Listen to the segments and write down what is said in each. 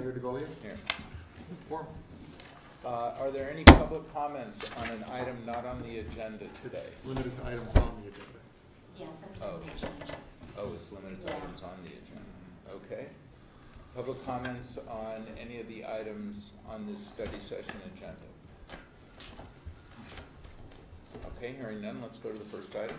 Mayor DeGolia. Here. Form. Are there any public comments on an item not on the agenda today? It's limited to items on the agenda. Yes, sometimes they change it. Oh, it's limited to Yeah. items on the agenda. Okay. Public comments on any of the items on this study session agenda? Okay, hearing none, let's go to the first item.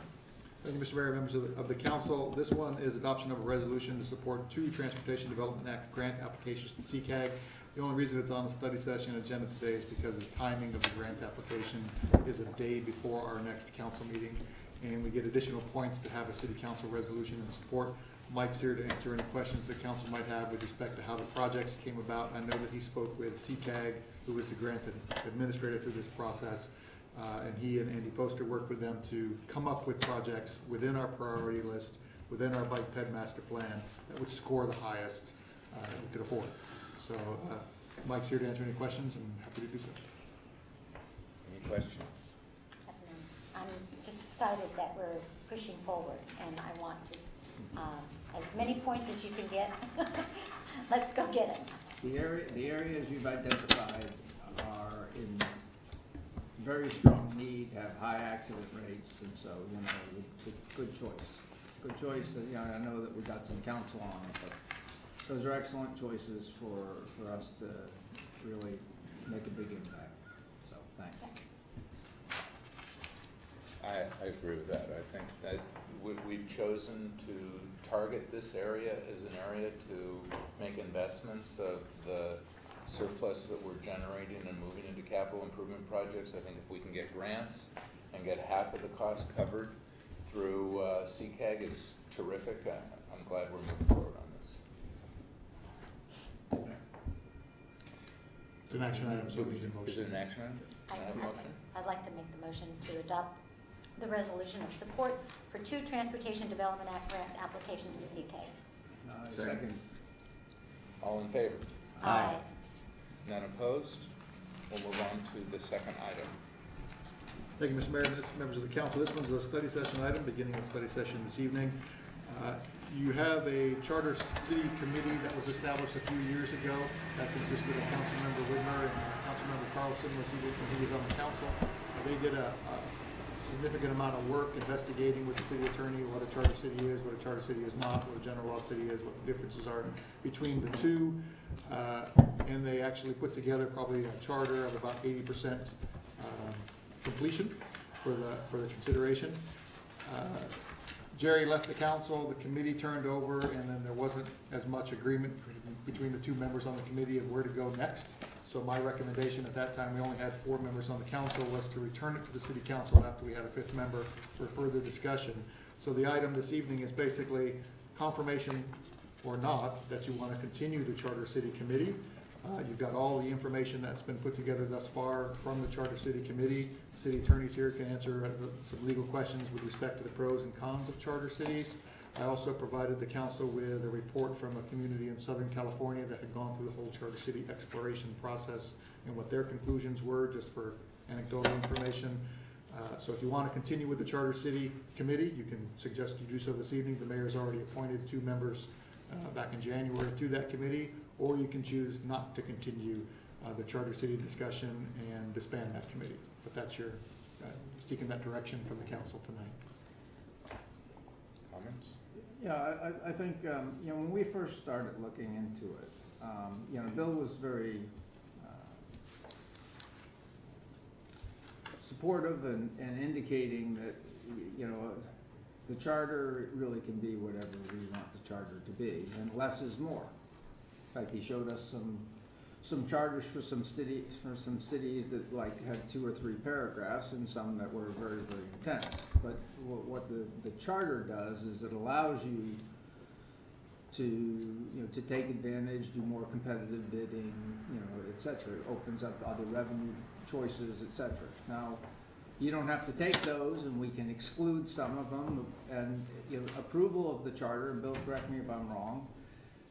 Thank you, Mr. Mayor, members of the council. This one is adoption of a resolution to support 2 Transportation Development Act grant applications to CCAG. The only reason it's on the study session agenda today is because the timing of the grant application is a day before our next council meeting, and we get additional points to have a city council resolution in support. Mike's here to answer any questions the council might have with respect to how the projects came about. I know that he spoke with CCAG, who was the grant administrator through this process. And he and Andy Poster worked with them to come up with projects within our priority list, within our bike ped master plan, that would score the highest that we could afford. So Mike's here to answer any questions, and happy to do so. Any questions? I'm just excited that we're pushing forward, and I want to, as many points as you can get. Let's go get it. The areas you've identified are in very strong need, have high accident rates, and so, you know, it's a good choice. Good choice, you know, I know that we got some counsel on it, but those are excellent choices for us to really make a big impact. So, thanks. I agree with that. I think that we've chosen to target this area as an area to make investments of the surplus that we're generating and moving into capital improvement projects. I think if we can get grants and get half of the cost covered through CCAG, it's terrific. I'm glad we're moving forward on this. It's an action item, so it needs a motion. Is it an action item? Can I have a motion? I'd like to make the motion to adopt the resolution of support for 2 Transportation Development Act grant applications to CCAG. Second. All in favor? Aye. None opposed? We'll move on to the second item. Thank you, Mr. Mayor, members of the council. This one's a study session item, beginning the study session this evening. You have a charter city committee that was established a few years ago that consisted of Councilmember Widmer and Councilmember Carlson when he was on the council. They did a significant amount of work investigating with the city attorney what a charter city is, what a charter city is not, what a general law city is, what the differences are between the two. And they actually put together probably a charter of about 80% completion for the consideration. Jerry left the council, the committee turned over, and then there wasn't as much agreement between the 2 members on the committee of where to go next. So my recommendation at that time, we only had 4 members on the council, was to return it to the city council after we had a 5th member for further discussion. So the item this evening is basically confirmation or not that you want to continue the Charter City Committee. You've got all the information that's been put together thus far from the Charter City Committee. City attorneys here can answer some legal questions with respect to the pros and cons of charter cities. I also provided the council with a report from a community in Southern California that had gone through the whole charter city exploration process and what their conclusions were, just for anecdotal information. So if you want to continue with the Charter City Committee, you can suggest you do so this evening. The mayor's already appointed 2 members back in January to that committee, or you can choose not to continue the Charter City discussion and disband that committee. But that's your seeking that direction from the council tonight. Comments? Yeah, I think, you know, when we first started looking into it, you know, Bill was very supportive and indicating that, you know, the charter really can be whatever we want the charter to be, and less is more. In fact, he showed us some charters for some cities that like had 2 or 3 paragraphs, and some that were very, very intense. But what the charter does is it allows you to, you know, to take advantage, do more competitive bidding, you know, et cetera. It opens up other revenue choices, et cetera. Now, you don't have to take those, and we can exclude some of them. And, you know, approval of the charter, and Bill, correct me if I'm wrong,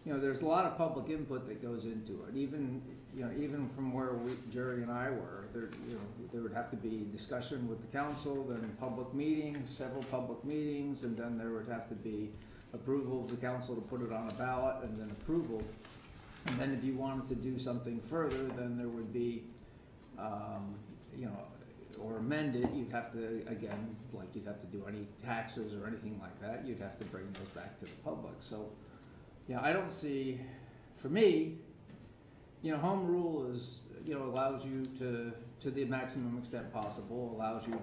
you know, there's a lot of public input that goes into it. Even, you know, even from where Jerry and I were, there, you know, there would have to be discussion with the council, then public meetings, several public meetings, and then there would have to be approval of the council to put it on a ballot, and then approval And then if you wanted to do something further, then there would be, you know, or amend it, you'd have to, again, like you'd have to do any taxes or anything like that, you'd have to bring those back to the public. So, yeah, I don't see, for me, you know, home rule is, you know, allows you to the maximum extent possible, allows you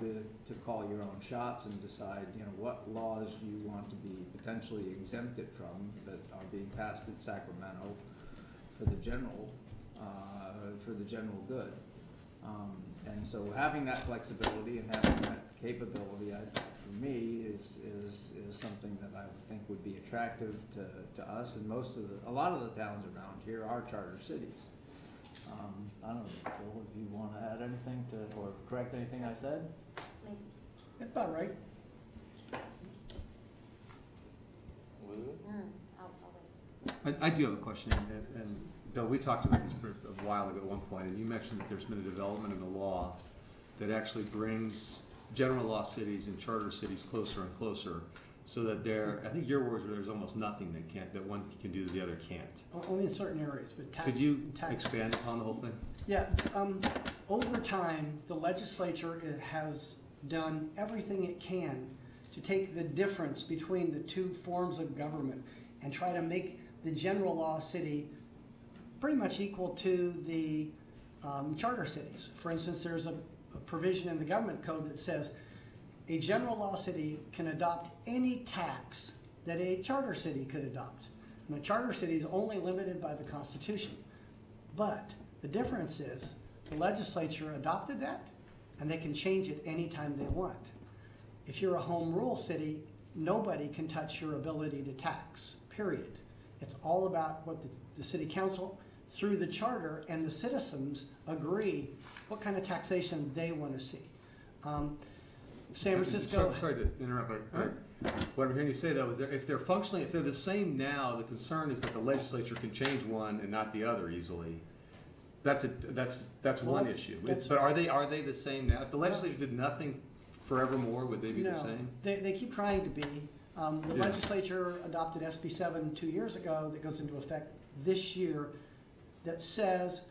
to call your own shots and decide, you know, what laws you want to be potentially exempted from that are being passed in Sacramento for the general good. And so having that flexibility and having that capability, for me, is something that I would think would be attractive to us, and a lot of the towns around here are charter cities. I don't know, Bill, if you want to add anything or correct anything I said? That's about right. Lou? I'll wait. I do have a question, and Bill, we talked about this a while ago at one point, and you mentioned that there's been a development in the law that actually brings general law cities and charter cities closer and closer, so that I think your words were there's almost nothing that one can do that the other can't. Only in certain areas, but Could you expand upon the whole thing? Yeah, over time, the legislature has done everything it can to take the difference between the two forms of government and try to make the general law city pretty much equal to the charter cities. For instance, there's a provision in the government code that says a general law city can adopt any tax that a charter city could adopt. And a charter city is only limited by the Constitution. But the difference is the legislature adopted that, and they can change it anytime they want. If you're a home rule city, nobody can touch your ability to tax, period. It's all about what the city council, through the charter, and the citizens agree what kind of taxation they want to see. San Francisco. Sorry to interrupt, but what I'm hearing you say though is that if they're the same now, the concern is that the legislature can change one and not the other easily. That's one issue. But are they the same now? If the legislature did nothing forevermore, would they be the same? They keep trying to be. The legislature adopted SB 7 2 years ago that goes into effect this year that says,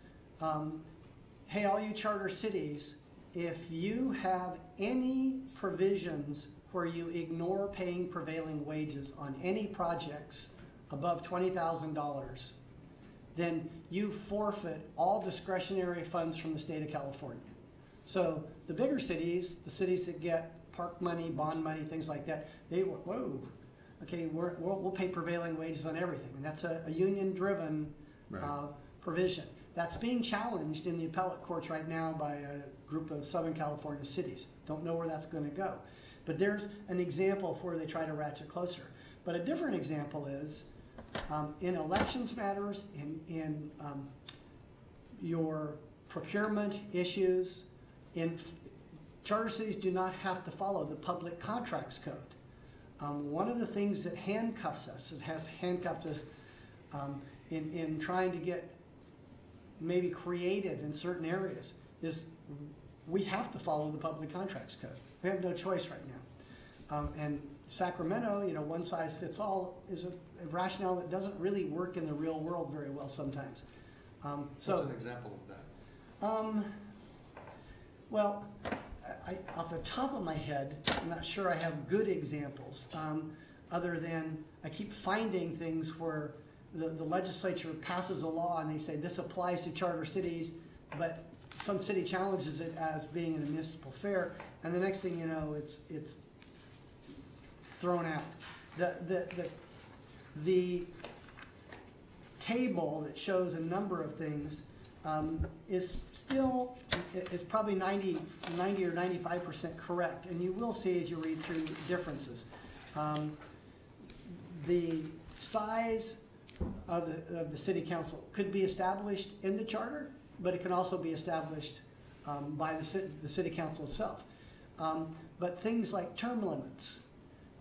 hey, all you charter cities, if you have any provisions where you ignore paying prevailing wages on any projects above $20,000, then you forfeit all discretionary funds from the state of California. So the bigger cities, the cities that get park money, bond money, things like that, they were, whoa, okay, we'll pay prevailing wages on everything. And that's a union-driven provision. That's being challenged in the appellate courts right now by a group of Southern California cities. Don't know where that's going to go. But there's an example of where they try to ratchet closer. But a different example is in elections matters, in your procurement issues, charter cities do not have to follow the Public Contracts Code. One of the things that handcuffs us, it has handcuffed us in trying to get maybe creative in certain areas, is we have to follow the Public Contracts Code. We have no choice right now. And Sacramento, you know, one size fits all is a rationale that doesn't really work in the real world very well sometimes. What's an example of that? Well, off the top of my head, I'm not sure I have good examples, other than I keep finding things where the legislature passes a law and they say this applies to charter cities, but some city challenges it as being in a municipal fair, and the next thing you know, it's thrown out. The table that shows a number of things is still, it's probably 90 or 95% correct, and you will see as you read through differences. The size of the city council could be established in the charter, but it can also be established by the city council itself. But things like term limits,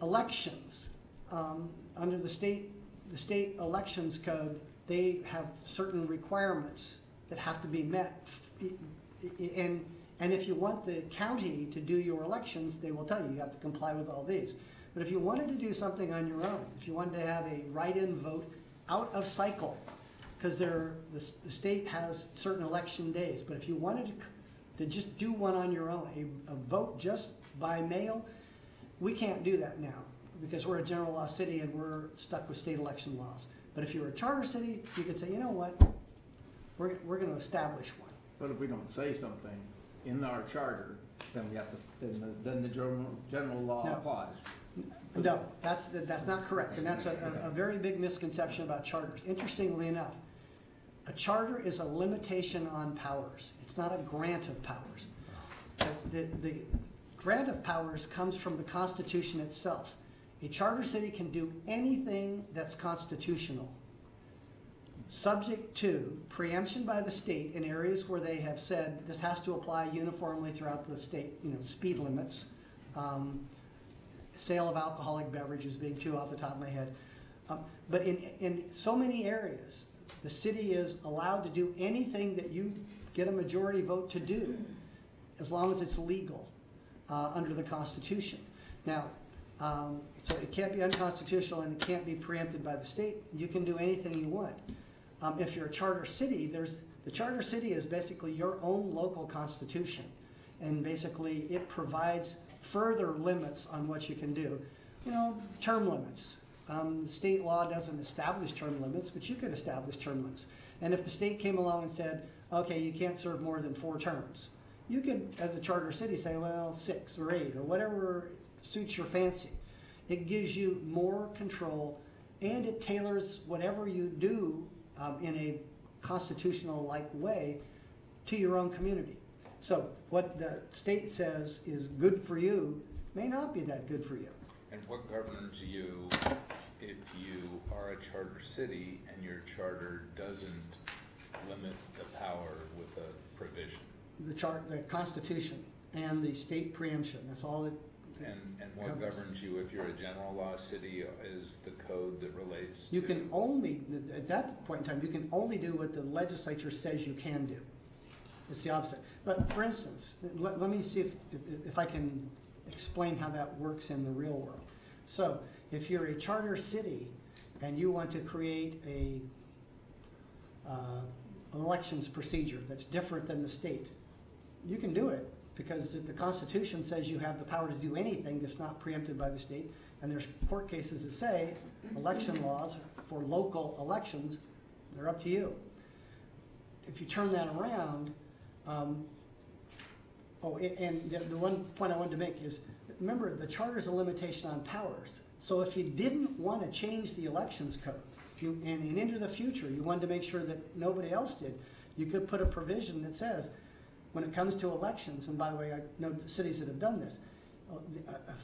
elections, under the state elections code, they have certain requirements that have to be met. And if you want the county to do your elections, they will tell you have to comply with all these. But if you wanted to do something on your own, if you wanted to have a write-in vote out of cycle, because the state has certain election days, but if you wanted to just do one on your own, a vote just by mail, we can't do that now, because we're a general law city and we're stuck with state election laws. But if you're a charter city, you could say, you know what, we're gonna establish one. But if we don't say something in our charter, then we have to, then the general law No. applies. No, that's not correct, and that's a very big misconception about charters. Interestingly enough, a charter is a limitation on powers. It's not a grant of powers. The grant of powers comes from the Constitution itself. A charter city can do anything that's constitutional, subject to preemption by the state in areas where they have said this has to apply uniformly throughout the state, speed limits, sale of alcoholic beverages being two off the top of my head. But in so many areas, the city is allowed to do anything that you get a majority vote to do, as long as it's legal under the Constitution. Now, so it can't be unconstitutional and it can't be preempted by the state. You can do anything you want. If you're a charter city, the charter city is basically your own local constitution. And basically it provides further limits on what you can do. Term limits. The state law doesn't establish term limits, but you could establish term limits. And if the state came along and said, okay, you can't serve more than 4 terms, you could, as a charter city, say, well, 6 or 8 or whatever suits your fancy. It gives you more control, and it tailors whatever you do in a constitutional-like way to your own community. So what the state says is good for you may not be that good for you. And what governs you if you are a charter city and your charter doesn't limit the power with a provision? The Constitution and the state preemption, that's all it And what covers. governs you if you're a general law city is the code that relates You to... can only, at that point in time, you can only do what the legislature says you can do. It's the opposite. But for instance, let me see if I can explain how that works in the real world. So if you're a charter city and you want to create an elections procedure that's different than the state, you can do it, because the Constitution says you have the power to do anything that's not preempted by the state, and there's court cases that say election laws for local elections, they're up to you. If you turn that around, and the one point I wanted to make is, remember, the charter is a limitation on powers. So if you didn't want to change the elections code, and into the future you wanted to make sure that nobody else did, you could put a provision that says, when it comes to elections, and by the way, I know cities that have done this,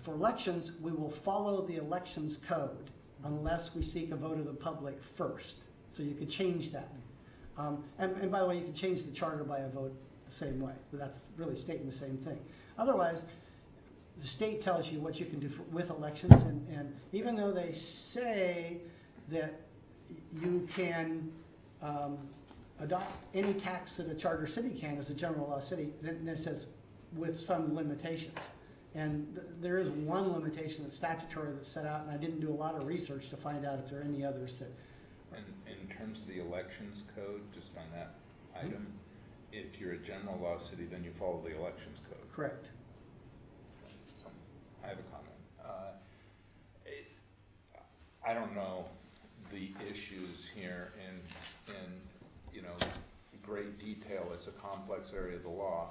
for elections, we will follow the elections code unless we seek a vote of the public first. So you could change that. And by the way, you can change the charter by a vote the same way. But that's really stating the same thing. Otherwise, the state tells you what you can do with elections, and even though they say that you can adopt any tax that a charter city can as a general law city, then it says with some limitations. And there is one limitation that's statutory that's set out, and I didn't do a lot of research to find out if there are any others that... And in terms of the elections code, just on that item, if you're a general law city, then you follow the elections code. Correct. So, I have a comment. I don't know the issues here in great detail. It's a complex area of the law.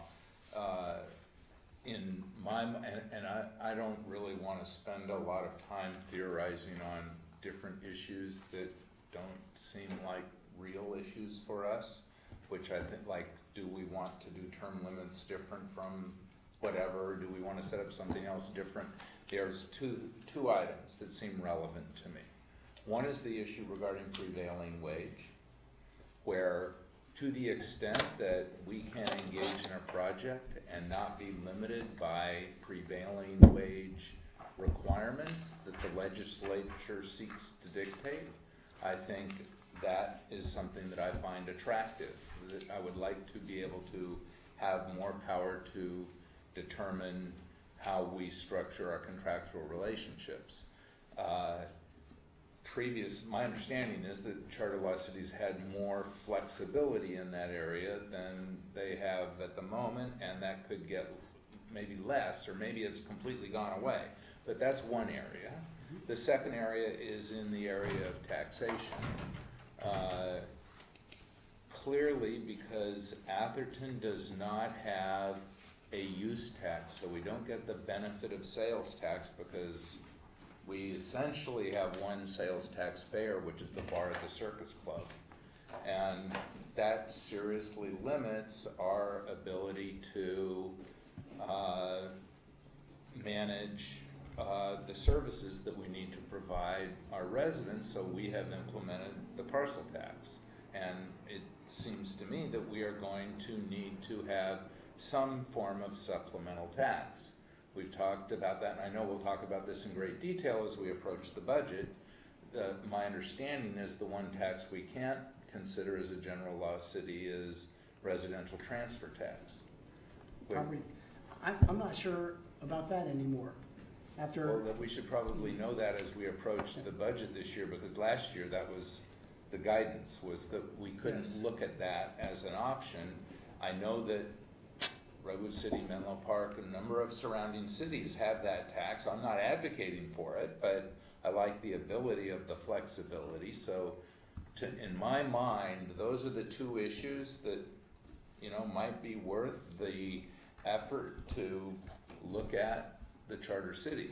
In my and I don't really want to spend a lot of time theorizing on different issues that don't seem like real issues for us, which I think, like, do we want to do term limits different from whatever? Do we want to set up something else different? There's two items that seem relevant to me. One is the issue regarding prevailing wage, where to the extent that we can engage in a project and not be limited by prevailing wage requirements that the legislature seeks to dictate, I think that is something that I find attractive. That I would like to be able to have more power to determine how we structure our contractual relationships. my understanding is that charter law cities had more flexibility in that area than they have at the moment, and that could get maybe less, or maybe it's completely gone away. But that's one area. The second area is in the area of taxation. Clearly, because Atherton does not have a use tax, so we don't get the benefit of sales tax, because we essentially have one sales taxpayer, which is the bar at the Circus Club. And that seriously limits our ability to manage the services that we need to provide our residents, so we have implemented the parcel tax. And it seems to me that we are going to need to have some form of supplemental tax. We've talked about that, and I know we'll talk about this in great detail as we approach the budget. My understanding is the one tax we can't consider as a general law city is residential transfer tax. I'm not sure about that anymore. After, Well, we should probably know that as we approach the budget this year, because last year that was, the guidance was that we couldn't Yes. look at that as an option. I know that Redwood City, Menlo Park, a number of surrounding cities have that tax. I'm not advocating for it, but I like the ability of the flexibility. So in my mind, those are the two issues that, you know, might be worth the effort to look at the charter city.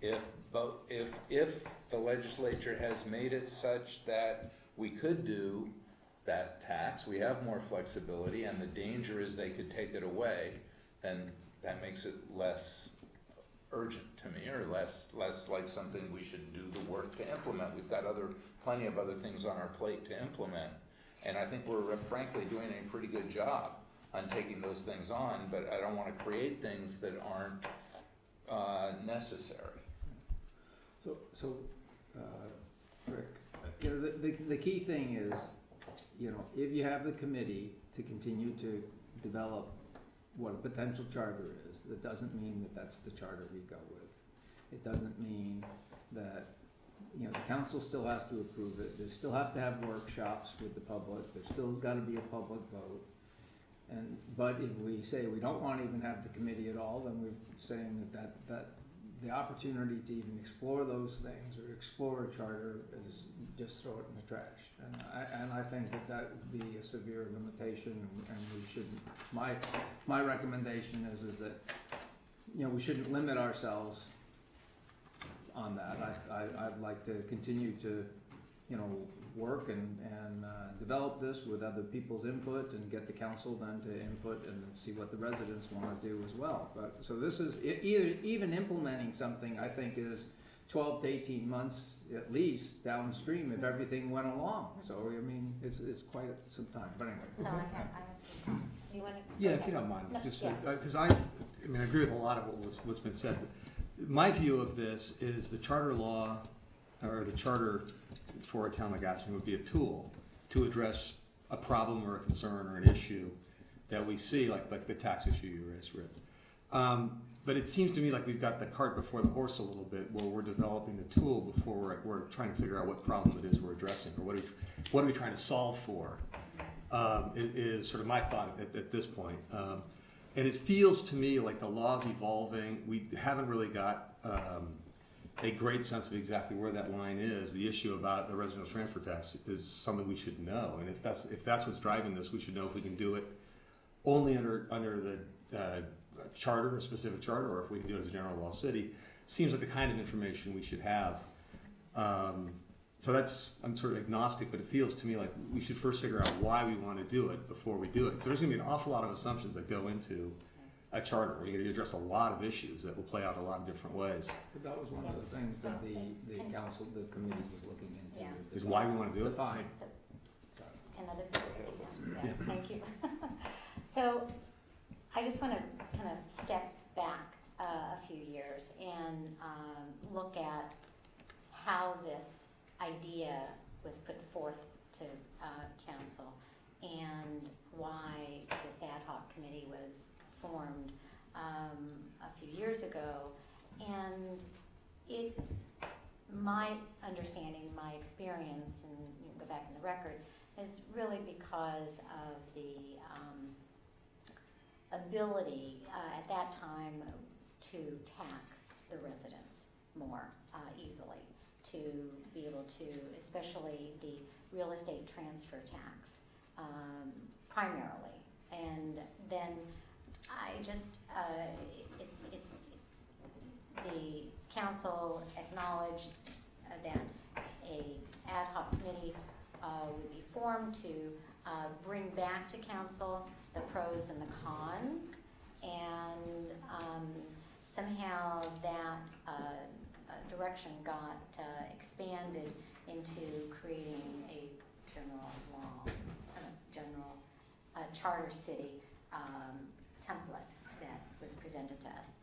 If the legislature has made it such that we could do that tax, we have more flexibility, and the danger is they could take it away, then that makes it less urgent to me, or less like something we should do the work to implement. We've got plenty of other things on our plate to implement, and I think we're frankly doing a pretty good job on taking those things on, but I don't want to create things that aren't necessary. So, Rick, you know, the key thing is, you know, if you have the committee to continue to develop what a potential charter is, that doesn't mean that that's the charter we go with. It doesn't mean that, you know, the council still has to approve it. They still have to have workshops with the public. There still's got to be a public vote. But if we say we don't want to even have the committee at all, then we're saying that the opportunity to even explore those things or explore a charter is just throw it in the trash. And I think that would be a severe limitation, and we shouldn't. My recommendation is that, you know, we shouldn't limit ourselves on that. I'd like to continue to, you know, work and develop this with other people's input, and get the council then to input and see what the residents want to do as well. But so this is even implementing something, I think, is 12 to 18 months at least downstream if everything went along. So I mean, it's quite some time. But anyway. So I have some comments. You want to? Yeah, if you don't mind, No, just yeah. because I mean, I agree with a lot of what's been said. My view of this is the charter law, or the charter for a town like Atherton, would be a tool to address a problem or a concern or an issue that we see, like the tax issue you raised, Rick. But it seems to me like we've got the cart before the horse a little bit, where we're developing the tool before we're trying to figure out what problem it is we're addressing, or what are we trying to solve for, is sort of my thought at this point. And it feels to me like the law's evolving. We haven't really got a great sense of exactly where that line is. The issue about the residential transfer tax is something we should know, and if that's what's driving this, we should know if we can do it only under the charter, a specific charter, or if we can do it as a general law city. Seems like the kind of information we should have. So I'm sort of agnostic, but it feels to me like we should first figure out why we want to do it before we do it. So there's going to be an awful lot of assumptions that go into a charter. We're going to address a lot of issues that will play out a lot of different ways. But that was one of the things that the council, the committee was looking into. Yeah. Is why we want to do it. Define. So, Sorry. can other people take that? Yeah, thank you. So I just want to kind of step back a few years and look at how this idea was put forth to council, and why this ad hoc committee was formed a few years ago. And my understanding, my experience, and you can go back in the record, is really because of the ability at that time to tax the residents more easily, to be able to, especially the real estate transfer tax primarily. And then I just, it's the council acknowledged that a ad hoc committee would be formed to bring back to council the pros and the cons, and somehow that direction got expanded into creating a general law, general charter city template that was presented to us.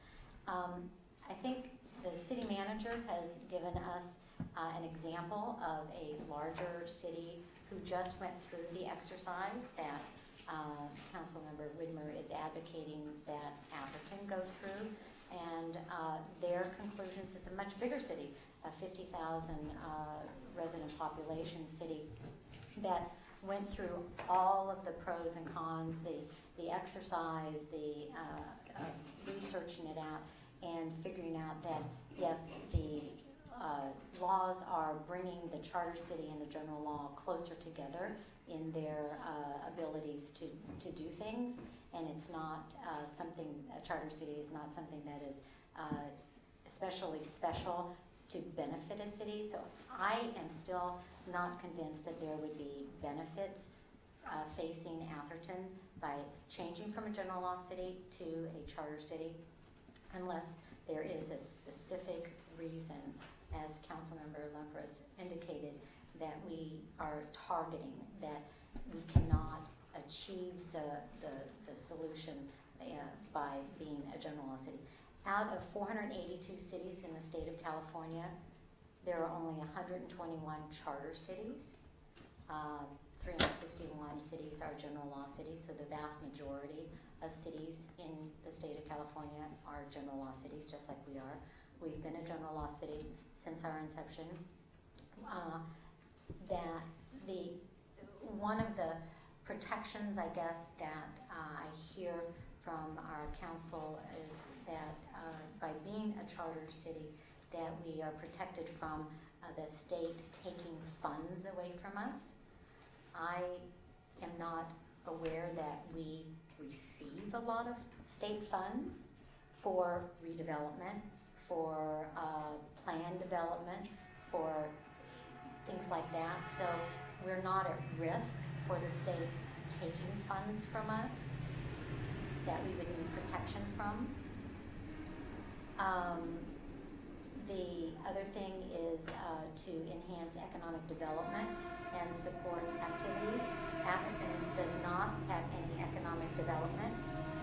I think the city manager has given us an example of a larger city who just went through the exercise that Councilmember Widmer is advocating that Atherton go through, and their conclusions is a much bigger city, a 50,000 resident population city that went through all of the pros and cons, the exercise, the researching it out, and figuring out that yes, the laws are bringing the charter city and the general law closer together in their abilities to do things, and it's not something, a charter city is not something that is especially special to benefit a city. So I am still not convinced that there would be benefits facing Atherton by changing from a general law city to a charter city, unless there is a specific reason, as Councilmember Lumpers indicated, that we are targeting, that we cannot achieve the solution by being a general law city. Out of 482 cities in the state of California, there are only 121 charter cities. 361 cities are general law cities, so the vast majority of cities in the state of California are general law cities, just like we are. We've been a general law city since our inception. That one of the protections, I guess, that I hear from our council is that by being a charter city, that we are protected from the state taking funds away from us. I am not aware that we receive a lot of state funds for redevelopment, for plan development, for things like that. So we're not at risk for the state taking funds from us that we would need protection from. The other thing is to enhance economic development and support activities. Atherton does not have any economic development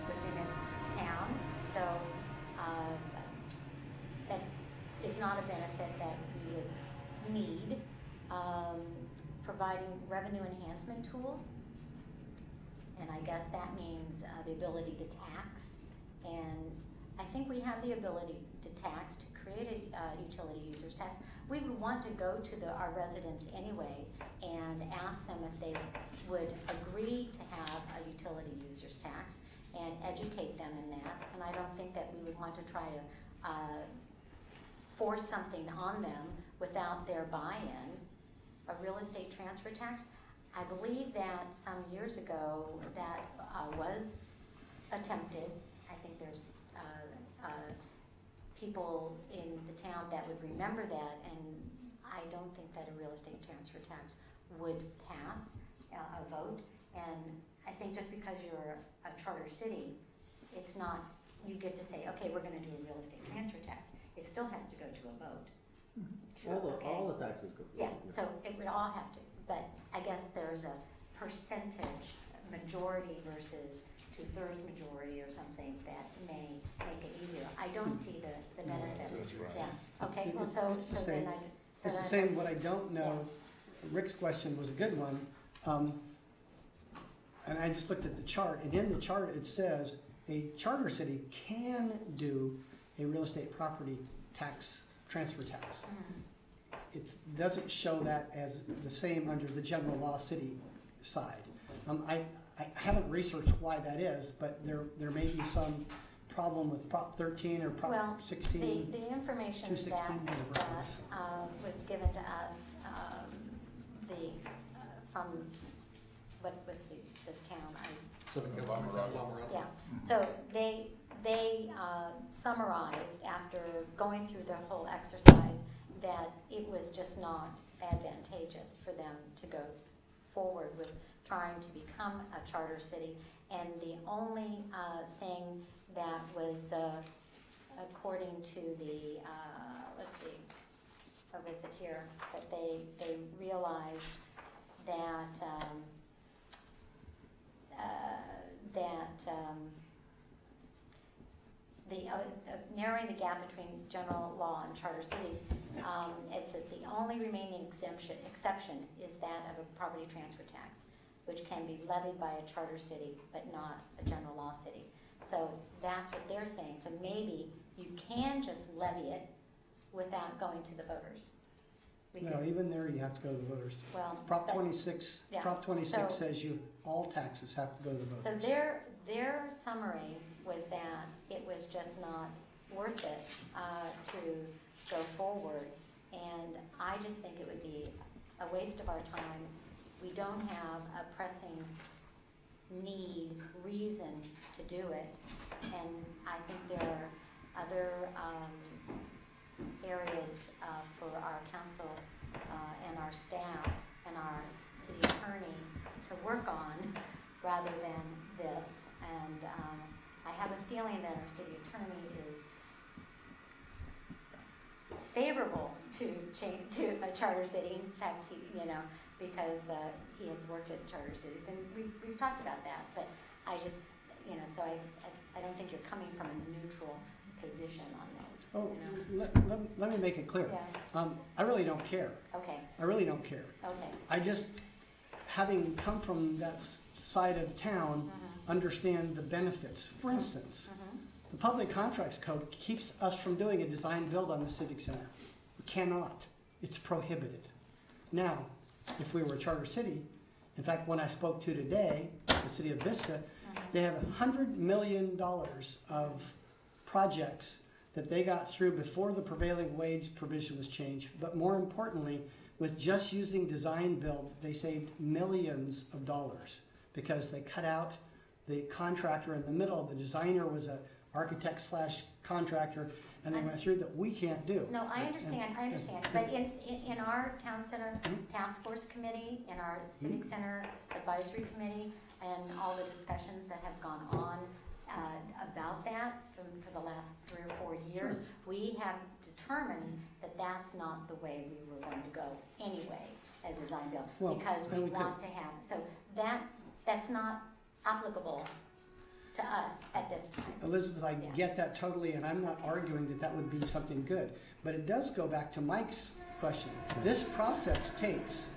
within its town, so that is not a benefit that we would need. Providing revenue enhancement tools, and I guess that means the ability to tax, and I think we have the ability to tax, to create a utility users tax. We would want to go to our residents anyway and ask them if they would agree to have a utility users tax and educate them in that, and I don't think that we would want to try to force something on them without their buy-in. A real estate transfer tax, I believe that some years ago that was attempted. I think there's people in the town that would remember that, and I don't think that a real estate transfer tax would pass a vote. And I think just because you're a charter city, it's not, you get to say, okay, we're gonna do a real estate transfer tax. It still has to go to a vote. All the taxes go. Yeah, so it would all have to, but I guess there's a percentage, majority versus 2/3 majority or something that may make it easier. I don't see the benefit. Yeah, okay, well, so then It's the same, what I don't know, Rick's question was a good one. And I just looked at the chart, and in the chart it says a charter city can do a real estate property tax, transfer tax. it doesn't show that as the same under the general law city side. I haven't researched why that is, but there may be some problem with Prop 13 or Well, Prop 16. The information 216, whatever it that is. was given to us, from, what was this town? So the Lamoureux. Yeah, so they summarized after going through the whole exercise that it was just not advantageous for them to go forward with trying to become a charter city. And the only thing that was, according to the, let's see, what was it here, that they realized that, narrowing the gap between general law and charter cities, it's that the only remaining exception is that of a property transfer tax, which can be levied by a charter city but not a general law city. So that's what they're saying. So maybe you can just levy it without going to the voters. We No, could- even there you have to go to the voters. Well, Prop but- 26, Yeah, Prop 26 so- says all taxes have to go to the voters. So their summary was that it was just not worth it to go forward, and I just think it would be a waste of our time. We don't have a pressing reason to do it, and I think there are other areas for our council and our staff and our city attorney to work on rather than this. And I have a feeling that our city attorney is favorable to change to a charter city. In fact, because he has worked at charter cities, and we've talked about that. But I just, so I don't think you're coming from a neutral position on this. Oh, you know? let me make it clear. Yeah. I really don't care. Okay. I really don't care. Okay. I just, having come from that side of town, understand the benefits. For instance, the Public Contracts Code keeps us from doing a design build on the Civic Center. We cannot. It's prohibited. Now, if we were a charter city, in fact, when I spoke to today, the city of Vista, they have $100 million of projects that they got through before the prevailing wage provision was changed. But more importantly, with just using design build, they saved millions of dollars because they cut out the contractor in the middle. The designer was an architect / contractor, and they went through that we can't do. No, I understand. But in our town center task force committee, in our civic center advisory committee, and all the discussions that have gone on about that for the last 3 or 4 years, we have determined that that's not the way we were going to go anyway as design build, Well, because we and we want to have, so that's not applicable to us at this time. Elizabeth, I Yeah. get that totally, and I'm not arguing that that would be something good. But it does go back to Mike's question. This process takes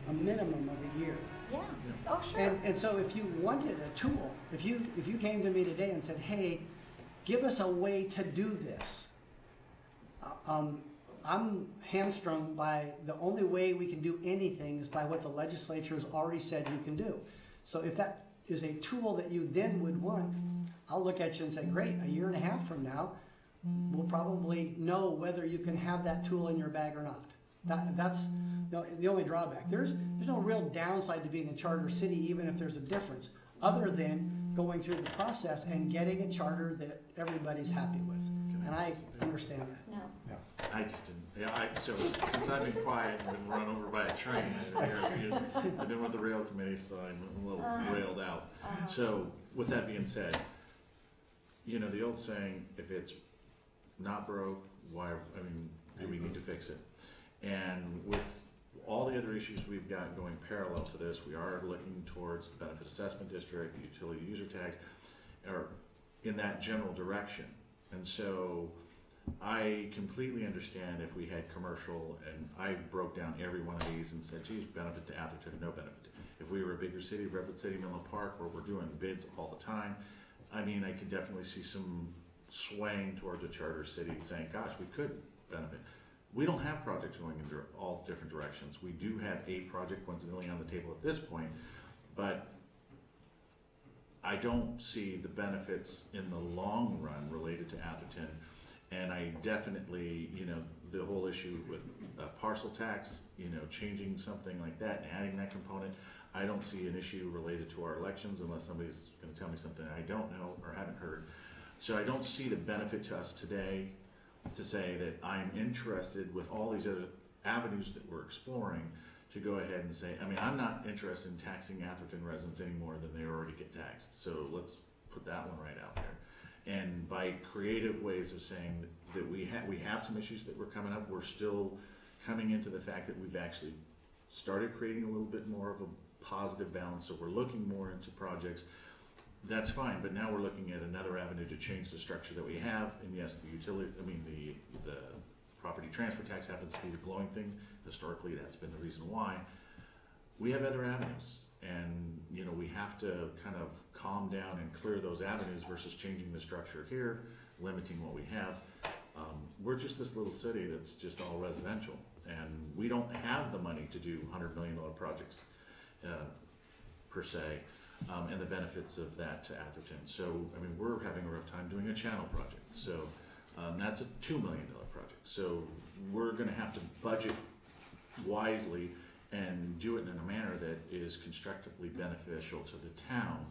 a minimum of a year. Yeah, oh, sure. And so if you wanted a tool, if you came to me today and said, hey, give us a way to do this, I'm hamstrung by the only way we can do anything is by what the legislature has already said you can do. So if that is a tool that you then would want, I'll look at you and say, great, a year and a half from now, we'll probably know whether you can have that tool in your bag or not. That's the only drawback. There's no real downside to being a charter city, even if there's a difference, other than going through the process and getting a charter that everybody's happy with. And I understand that. No. I just didn't, so since I've been quiet and been run over by a train, I've been with the rail committee, so I'm a little railed out. So with that being said, the old saying, if it's not broke, do we need to fix it? And with all the other issues we've got going parallel to this, we are looking towards the benefit assessment district, the utility user tax, or in that general direction. And so I completely understand if we had commercial, and I broke down every one of these and said, geez, benefit to Atherton, no benefit. If we were a bigger city, Redwood City, Menlo Park, where we're doing bids all the time, I could definitely see some swaying towards a charter city saying, gosh, we could benefit. We don't have projects going in all different directions. We do have a project coincidentally on the table at this point, but I don't see the benefits in the long run related to Atherton. And I definitely, the whole issue with parcel tax, changing something like that and adding that component, I don't see an issue related to our elections unless somebody's gonna tell me something I don't know or haven't heard. So I don't see the benefit to us today to say that I'm interested with all these other avenues that we're exploring to go ahead and say, I'm not interested in taxing Atherton residents any more than they already get taxed. So let's put that one right out there. And by creative ways of saying that we have some issues that were coming up, we're still coming into the fact that we've actually started creating a little bit more of a positive balance. So we're looking more into projects. That's fine, but now we're looking at another avenue to change the structure that we have. And yes, the property transfer tax happens to be the glowing thing. Historically, that's been the reason why. We have other avenues, and we have to kind of calm down and clear those avenues versus changing the structure here, limiting what we have. We're just this little city that's just all residential, and we don't have the money to do $100 million projects per se, and the benefits of that to Atherton. So, we're having a rough time doing a channel project. So that's a $2 million project. So we're gonna have to budget wisely and do it in a manner that is constructively beneficial to the town,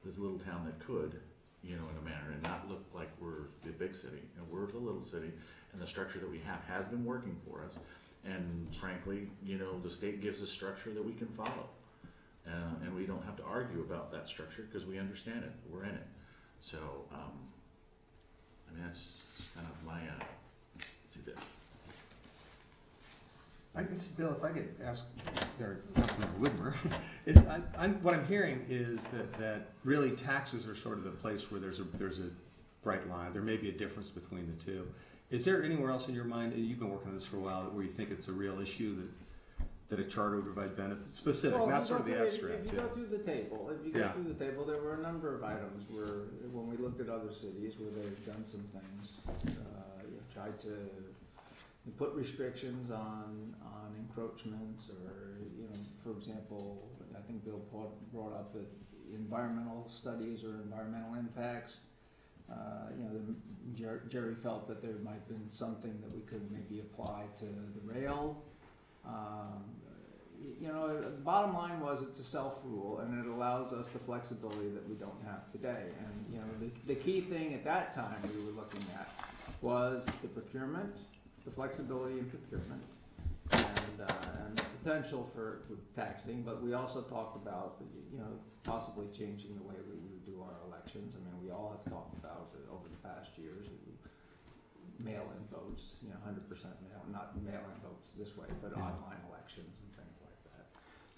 this little town that could, in a manner, and not look like we're the big city. We're the little city, and the structure that we have has been working for us. And frankly, the state gives a structure that we can follow. And we don't have to argue about that structure because we understand it, we're in it. So, that's kind of my 2 bits. I guess, Bill, if I could ask Councilmember Whitmer, what I'm hearing is that really taxes are sort of the place where there's a bright line. There may be a difference between the two. Is there anywhere else in your mind, and you've been working on this for a while, where you think it's a real issue that a charter would provide benefits, specific, Well, not if you sort of go the through- abstract? If you go through the table, there were a number of items where, when we looked at other cities where they've done some things, tried to put restrictions on encroachments, or, for example, I think Bill brought up that environmental studies or environmental impacts. Jerry felt that there might have been something that we could maybe apply to the rail. The bottom line was it's a self-rule, and it allows us the flexibility that we don't have today. And the key thing at that time we were looking at was the procurement, the flexibility in procurement, and the potential for taxing. But we also talked about possibly changing the way we would do our elections. We all have talked about over the past years. Mail-in votes, 100% not mail-in votes this way, but online elections and things like that.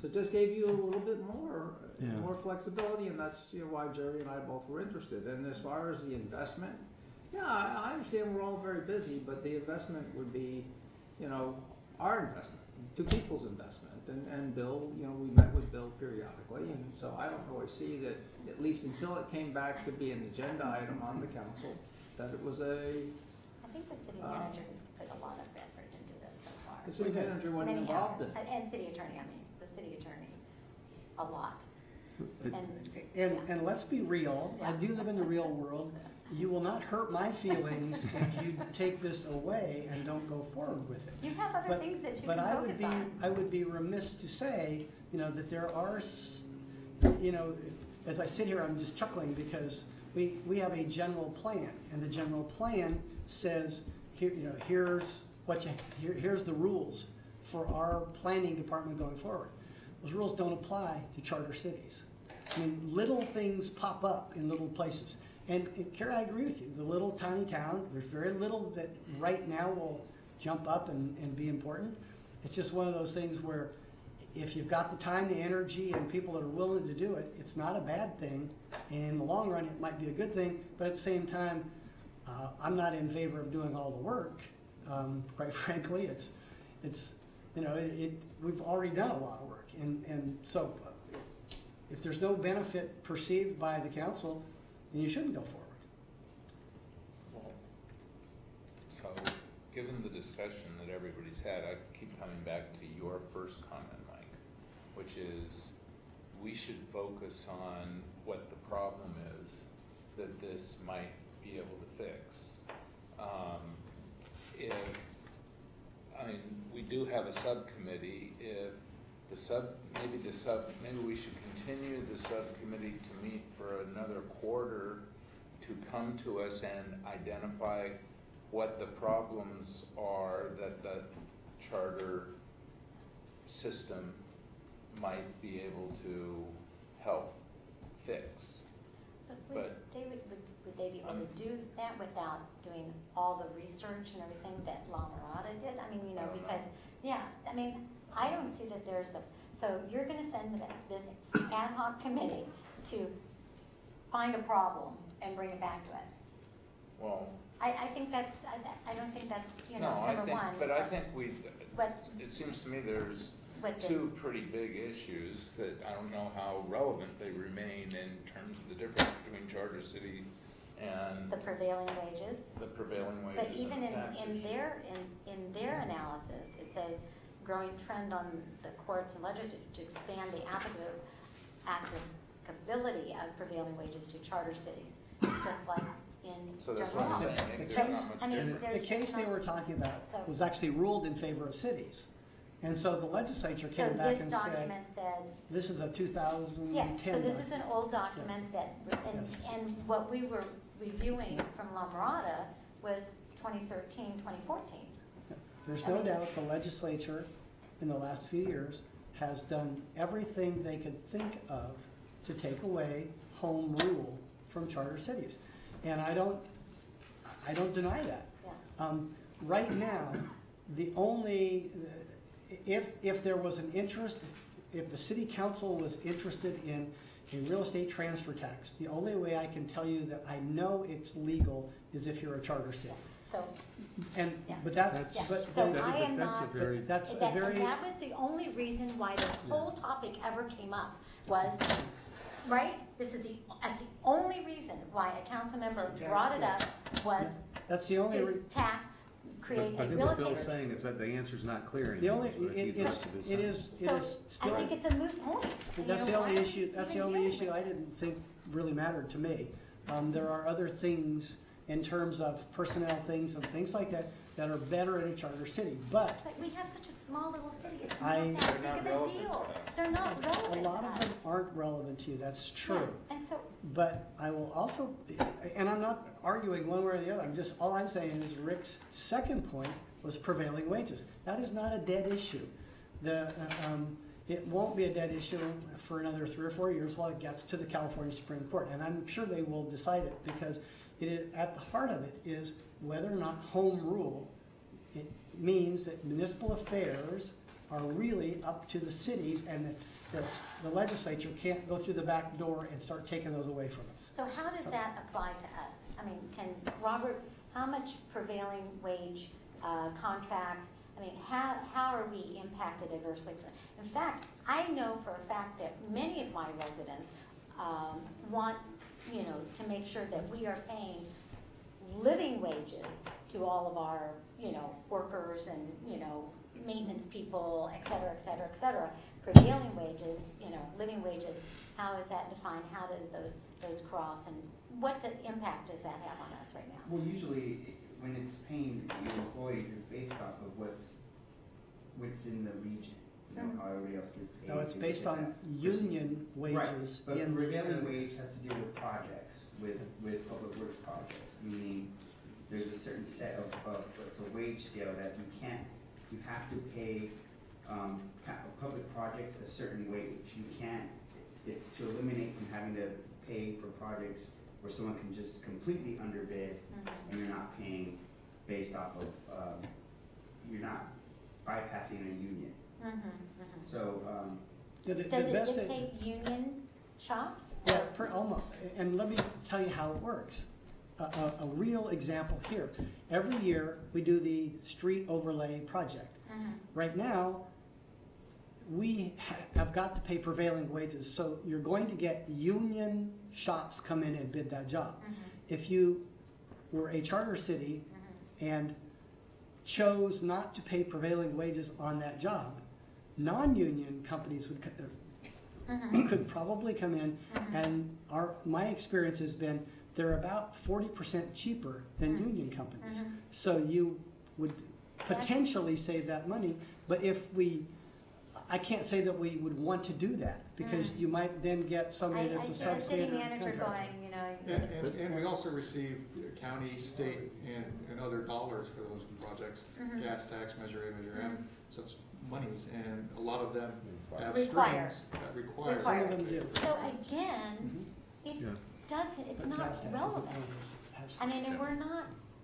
So it just gave you a little bit more flexibility, and that's why Jerry and I both were interested. And as far as the investment, I understand we're all very busy, but the investment would be, our investment, 2 people's investment. And Bill, we met with Bill periodically, and so I don't really see that, at least until it came back to be an agenda item on the council, that it was I think the city manager has put a lot of effort into this so far. the city manager wasn't Many involved in hours. it. And city attorney, the city attorney, a lot. And let's be real, I do live in the real world. You will not hurt my feelings if you take this away and don't go forward with it. You have other things that you But can I focus on. I would be remiss to say, that there are, as I sit here, I'm just chuckling because we have a general plan, and the general plan says, here's the rules for our planning department going forward. Those rules don't apply to charter cities. Little things pop up in little places. And Carrie, I agree with you. The little tiny town, there's very little that right now will jump up and be important. It's just one of those things where if you've got the time, the energy, and people that are willing to do it, it's not a bad thing. In the long run, it might be a good thing, but at the same time, I'm not in favor of doing all the work. Quite frankly, we've already done a lot of work. And so if there's no benefit perceived by the council, then you shouldn't go forward. So given the discussion that everybody's had, I keep coming back to your first comment, Mike, which is we should focus on what the problem is that this might be able to fix. We do have a subcommittee. If maybe we should continue the subcommittee to meet for another quarter to come to us and identify what the problems are that the charter system might be able to help fix. Would they be able to do that without doing all the research and everything that La Mirada did? I mean, I don't know. because, yeah, I mean, I don't see that there's so you're gonna send this ad hoc committee to find a problem and bring it back to us. Well, I think that's, I don't think that's, no, I number think, one. but I think But it seems to me there's what this, two pretty big issues that I don't know how relevant they remain in terms of the difference between Charter City and the prevailing wages. the prevailing wages But even and tax in issue. their analysis, it says growing trend on the courts and legislature to expand the applicability of prevailing wages to charter cities, just like in So that's general what I'm law. saying, maybe The there's case- not I much mean, difference. The there's case they not- were talking about So- was actually ruled in favor of cities. And so the legislature So came back this and said, document said, this is a 2010 yeah, so this is document. an old document that, Yes. and what we were reviewing from La Mirada was 2013, 2014. There's I no mean- doubt the legislature in the last few years has done everything they could think of to take away home rule from charter cities. And I don't deny that. Yeah. Right now, the only, if there was an interest, if the city council was interested in a real estate transfer tax, the only way I can tell you that I know it's legal is if you're a charter city. So, And, Yeah. but that, Yeah. but, So but I am that's a not- very, that's a and very, that was the only reason why this whole topic ever came up, was, right? That's the only reason why a council member brought it up, was that's the only, to tax, create but I a think real what Bill's estate. saying is that the answer's not clear the anymore. only, is what he's it's, listed as it saying. is, it So is I still. think it's a moot point. And That's you the know only why? issue, that's the We've been only dealing issue with I this. didn't think really mattered to me. There are other things in terms of personnel things and things like that that are better in a charter city, but But we have such a small little city, it's I- not that They're not big of a relevant deal. to us. They're not a relevant lot to of them us. aren't relevant to you, that's Yeah, true. and so, But I will also, and I'm not arguing one way or the other, all I'm saying is Rick's second point was prevailing wages. That is not a dead issue. It won't be a dead issue for another 3 or 4 years while it gets to the California Supreme Court. And I'm sure they will decide it, because it is, at the heart of it is whether or not home rule, it means that municipal affairs are really up to the cities, and that the legislature can't go through the back door and start taking those away from us. so how does that apply to us? I mean, Robert, how much prevailing wage contracts, I mean, how are we impacted adversely? In fact, I know for a fact that many of my residents want, to make sure that we are paying living wages to all of our, workers and, maintenance people, et cetera, et cetera, et cetera. Prevailing wages, living wages, how is that defined? How does those cross, and what impact does that have on us right now? Well, usually, when it's paying your employees, it's based off of what's in the region, how everybody else gets paid. No, it's things based like on that. union wages Right, but in prevailing the, wage has to do with projects, with public works projects, meaning there's a certain set of it's a wage scale that you have to pay, public projects a certain wage. You can't, it's to eliminate from having to pay for projects where someone can just completely underbid, and you're not paying based off of, you're not bypassing a union. So, the Does it best. dictate union shops? Yeah, almost, and let me tell you how it works. A real example here. Every year, we do the street overlay project. Right now, we have got to pay prevailing wages, so you're going to get union shops come in and bid that job. If you were a charter city and chose not to pay prevailing wages on that job, non-union companies would, could probably come in, and my experience has been, they're about 40% cheaper than union companies. So you would potentially save that money, but I can't say that we would want to do that, because you might then get somebody that's a I see the city substandard manager contractor. going, you know. And we also receive county, state, and other dollars for those projects, gas tax, Measure A, Measure M, such monies, and a lot of them have Require. strings that require. Some of them do. So again, it doesn't, it's But not gas tax isn't relevant. one of those that has- I mean, and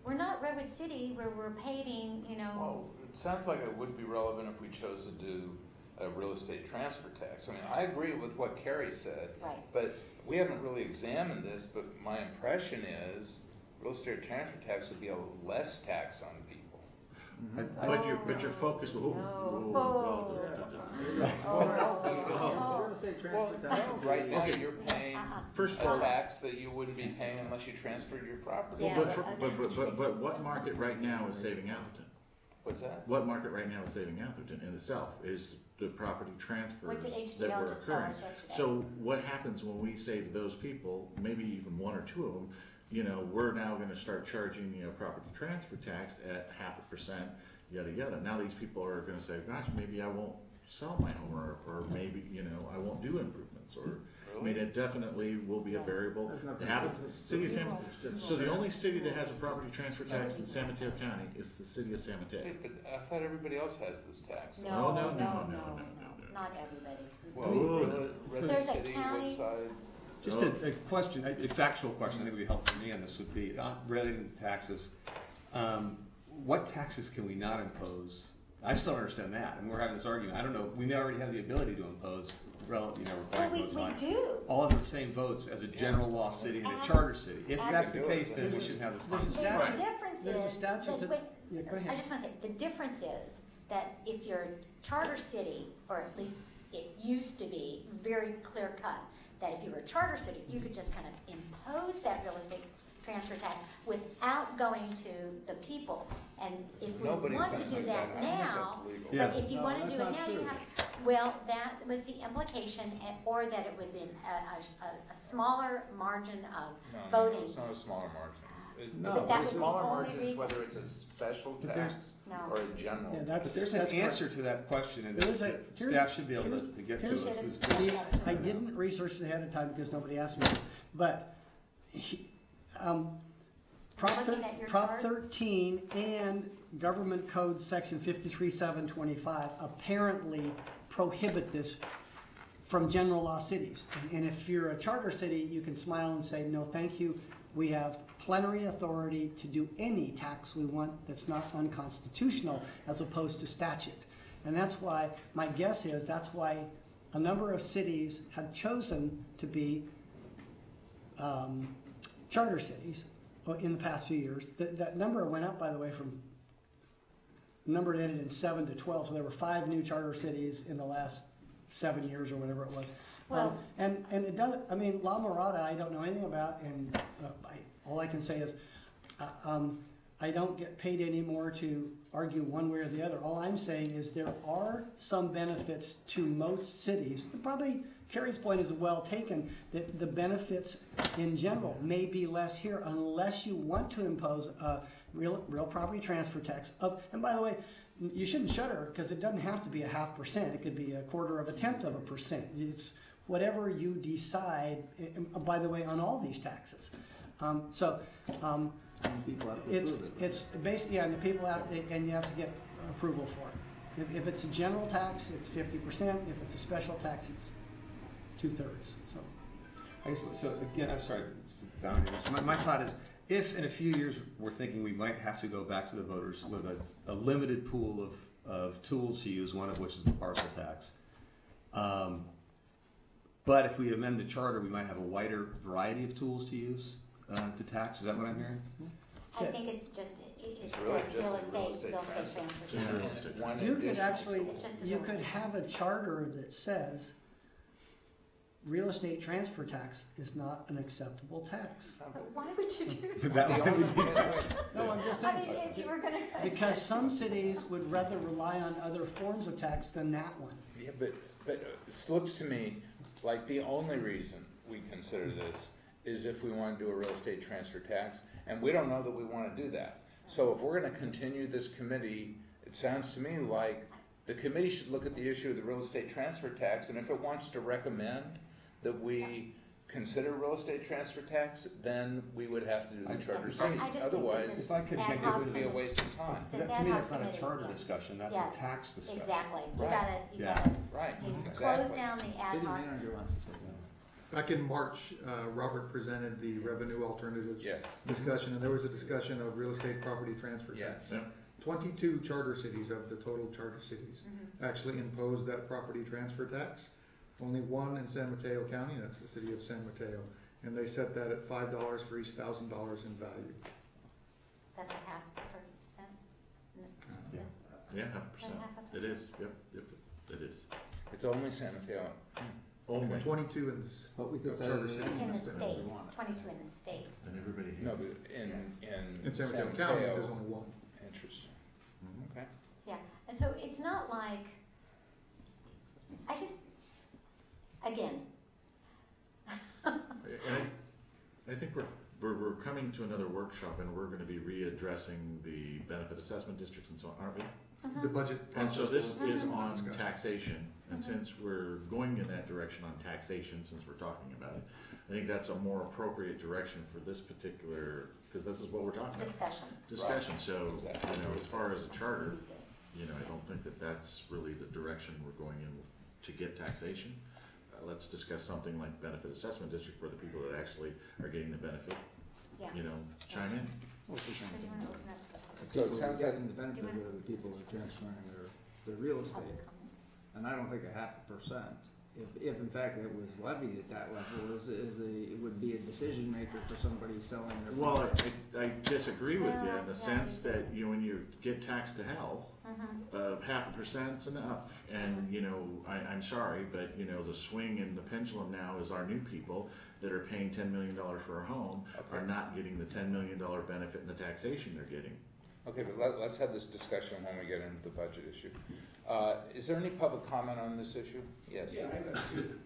we're not Redwood City where we're paving, you know. Well, it sounds like it would be relevant if we chose to do a real estate transfer tax. I mean, I agree with what Carrie said. Right. But we haven't really examined this, but my impression is real estate transfer tax would be a less tax on people. But your focus, Real estate Well, transfer tax would be- right now you're paying first of a all, tax that you wouldn't be paying unless you transferred your property. Yeah. but what market right now is saving Atherton? What's that? What market right now is saving Atherton in itself is the property transfers What did that HDL were just tell occurring. us yesterday? So what happens when we say to those people, maybe even one or two of them, you know, we're now gonna start charging, you know, property transfer tax at 0.5%, yada, yada. Now these people are gonna say, gosh, maybe I won't sell my home, or maybe, you know, I won't do improvements, or, I mean, it definitely will be a Yes. variable. There's nothing- It happens in the city of San, It's just- so the only city that has a property transfer tax in San Mateo County is the city of San Mateo. Hey, but I thought everybody else has this tax. No, no, no, no, no, no, no, no. not everybody. Well, Ooh. Redwood There's a City, county- Woodside. Just a question, a factual question, I think would be helpful for me on this would be, relating to taxes. What taxes can we not impose? I still don't understand that, and we're having this argument. I don't know, we may already have the ability to impose, Well, requiring we votes on do. all of the same votes as a general law city and a charter city. If that's the case, then we shouldn't have this There's a conversation. statute. The difference There's a is, statute that- that- wait, yeah, go ahead. I just wanna say, the difference is that if you're a charter city, or at least it used to be very clear cut, that if you were a charter city, you could just kind of impose that real estate transfer tax without going to the people. And if we Nobody's want to gonna do do that that. I don't think now, that's legal. Yeah. but if you No, wanna that's do it not now, you true. have, well, that was the implication, or that it would be a smaller margin of No, no, voting. it's not a smaller margin. No, But that The was the smaller only margin is reason. whether it's a special But there's- tax No. or a general. Yeah, tax. that's, But there's an that's correct. answer to that question, and There is that here's- staff should be able here's- to get to here's- us. Is I didn't research it ahead of time because nobody asked me, but Looking at your Prop chart. 13 and Government Code Section 53725 apparently prohibit this from general law cities. And if you're a charter city, you can smile and say, no, thank you. We have plenary authority to do any tax we want that's not unconstitutional as opposed to statute. And that's why, my guess is, that's why a number of cities have chosen to be charter cities in the past few years. That number went up, by the way, from number that ended in 7 to 12, so there were 5 new charter cities in the last 7 years or whatever it was. Well- And it doesn't, I mean, La Mirada, I don't know anything about, and all I can say is, I don't get paid anymore to argue one way or the other. All I'm saying is there are some benefits to most cities. Probably Carrie's point is well taken, that the benefits in general may be less here unless you want to impose a real property transfer tax of, and by the way, you shouldn't shudder because it doesn't have to be 0.5%. It could be 0.25%. It's whatever you decide, by the way, on all these taxes. People have to approve it. It's basically, yeah, and the people have, and you have to get approval for it. If it's a general tax, it's 50%. If it's a special tax, it's 2/3, so. I guess, so again, I'm sorry, down here. So my thought is, if in a few years we're thinking we might have to go back to the voters with a limited pool of tools to use, one of which is the parcel tax. But if we amend the charter, we might have a wider variety of tools to use to tax. Is that what I'm hearing? I think it's It's really that just real a estate real estate transfer. Just tax. real estate. One You could additional actually, It's just a you real could estate. have a charter that says real estate transfer tax is not an acceptable tax. But why would you do that? That The one only- would be- No, I'm just I saying, mean, if you were gonna. because some cities would rather rely on other forms of tax than that one. Yeah, but it looks to me like the only reason we consider this is if we want to do a real estate transfer tax, and we don't know that we want to do that. So if we're gonna continue this committee, it sounds to me like the committee should look at the issue of the real estate transfer tax, and if it wants to recommend that we consider real estate transfer tax, then we would have to do the charter city. I just think Otherwise, If I could ad get it hoc would be a committee. waste of time. Does That, ad to me, hoc that's not a committee, charter yeah. discussion, that's Yeah, a tax discussion. Exactly, you Right. gotta, you Yeah. gotta, Right, you close exactly. down the ad City hoc. manager wants to say something. Back in March, Robert presented the revenue alternatives Yes, discussion, and there was a discussion of real estate property transfer tax. yes. Yeah. 22 charter cities of the total charter cities Mhm. actually imposed that property transfer tax. Only one in San Mateo County, that's the city of San Mateo, and they set that at $5 for each $1,000 in value. That's a 0.5%. Yeah. Yeah, 0.5%. It is, yep, it is. It's only San Mateo. Only, 22 in the But we could of say charter that cities. In the If we state, want it. 22 in the state. and everybody hates No, it. but in In San Mateo County, there's only one. Interesting, Mhm. okay. Yeah, and so it's not like, I just, again, And I think we're coming to another workshop, and we're gonna be readdressing the benefit assessment districts and so on, aren't we? The budget And so process. this will- is on discussion. taxation, and Mhm. since we're going in that direction on taxation, since we're talking about it, I think that's a more appropriate direction for this particular, because this is what we're talking about, discussion. so, Exactly. you know, as far as a charter, you know, I don't think that that's really the direction we're going in to get taxation. Let's discuss something like benefit assessment district, where the people that actually are getting the benefit, Yeah. you know, chime in. Well, So do you wanna open up the public, So it people sounds getting like- the benefit Do you of the people that are transferring their real estate. public comments? And I don't think 0.5%, if in fact it was levied at that level, it would be a decision maker for somebody selling their. Well, property. I disagree with you in Yeah, the sense that, you know, when you get taxed to hell, Mhm. 0.5%'s enough. And, you know, I'm sorry, but, you know, the swing in the pendulum now is our new people that are paying $10 million for a home are Okay. not getting the $10 million benefit in the taxation they're getting. Okay, but let's have this discussion when we get into the budget issue. Is there any public comment on this issue? Yes. Yeah, I have two.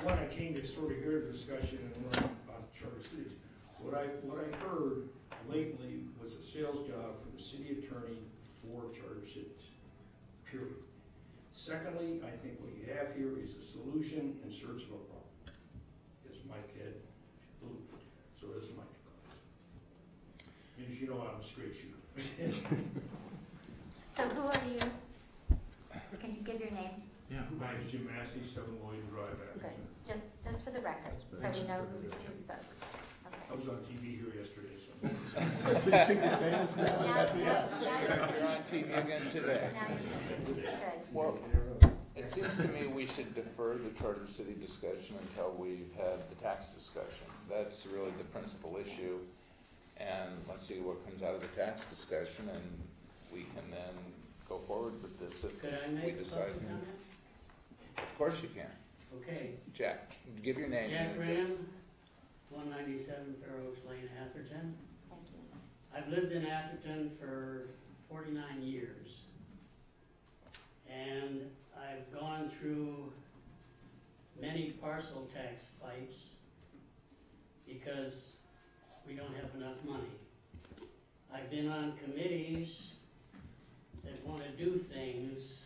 One, I came to sort of hear the discussion and learn about charter cities. What I heard lately was a sales job for the city attorney for charter cities, period. Secondly, I think what you have here is a solution in search of a problem. As Mike had alluded, so does Mike. As you know, I'm a straight shooter. So who are you? Can you give your name? Yeah. My name is Jim Massey, 7 Lloyd Drive, Good, Atherton. just for the record, so we know who spoke. I Okay. was on TV here yesterday, so. So you think you're famous now? Now That's- you're- now you're You're on TV again today. Now you're good. Well, it seems to me we should defer the charter city discussion until we've had the tax discussion. That's really the principal issue. And let's see what comes out of the tax discussion, and we can then go forward with this if Could I we make a decide. public comment? Of course you can. Okay, Jack, give your name. Jack and address. Graham, 197 Fair Oaks Lane, Atherton. Thank you. I've lived in Atherton for 49 years. And I've gone through many parcel tax fights because we don't have enough money. I've been on committees that want to do things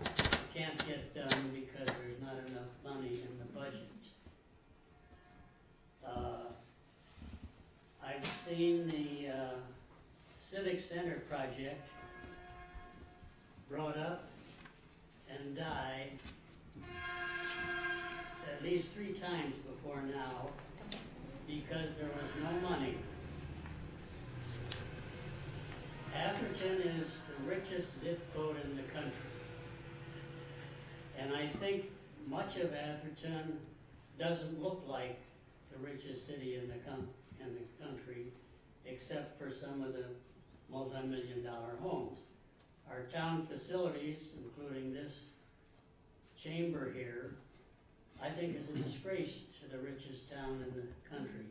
that can't get done because there's not enough money in the budget. I've seen the Civic Center project brought up and die at least 3 times before now because there was no money. Atherton is the richest zip code in the country. And I think much of Atherton doesn't look like the richest city in the country, except for some of the multi-million-dollar homes. Our town facilities, including this chamber here, I think is a disgrace to the richest town in the country.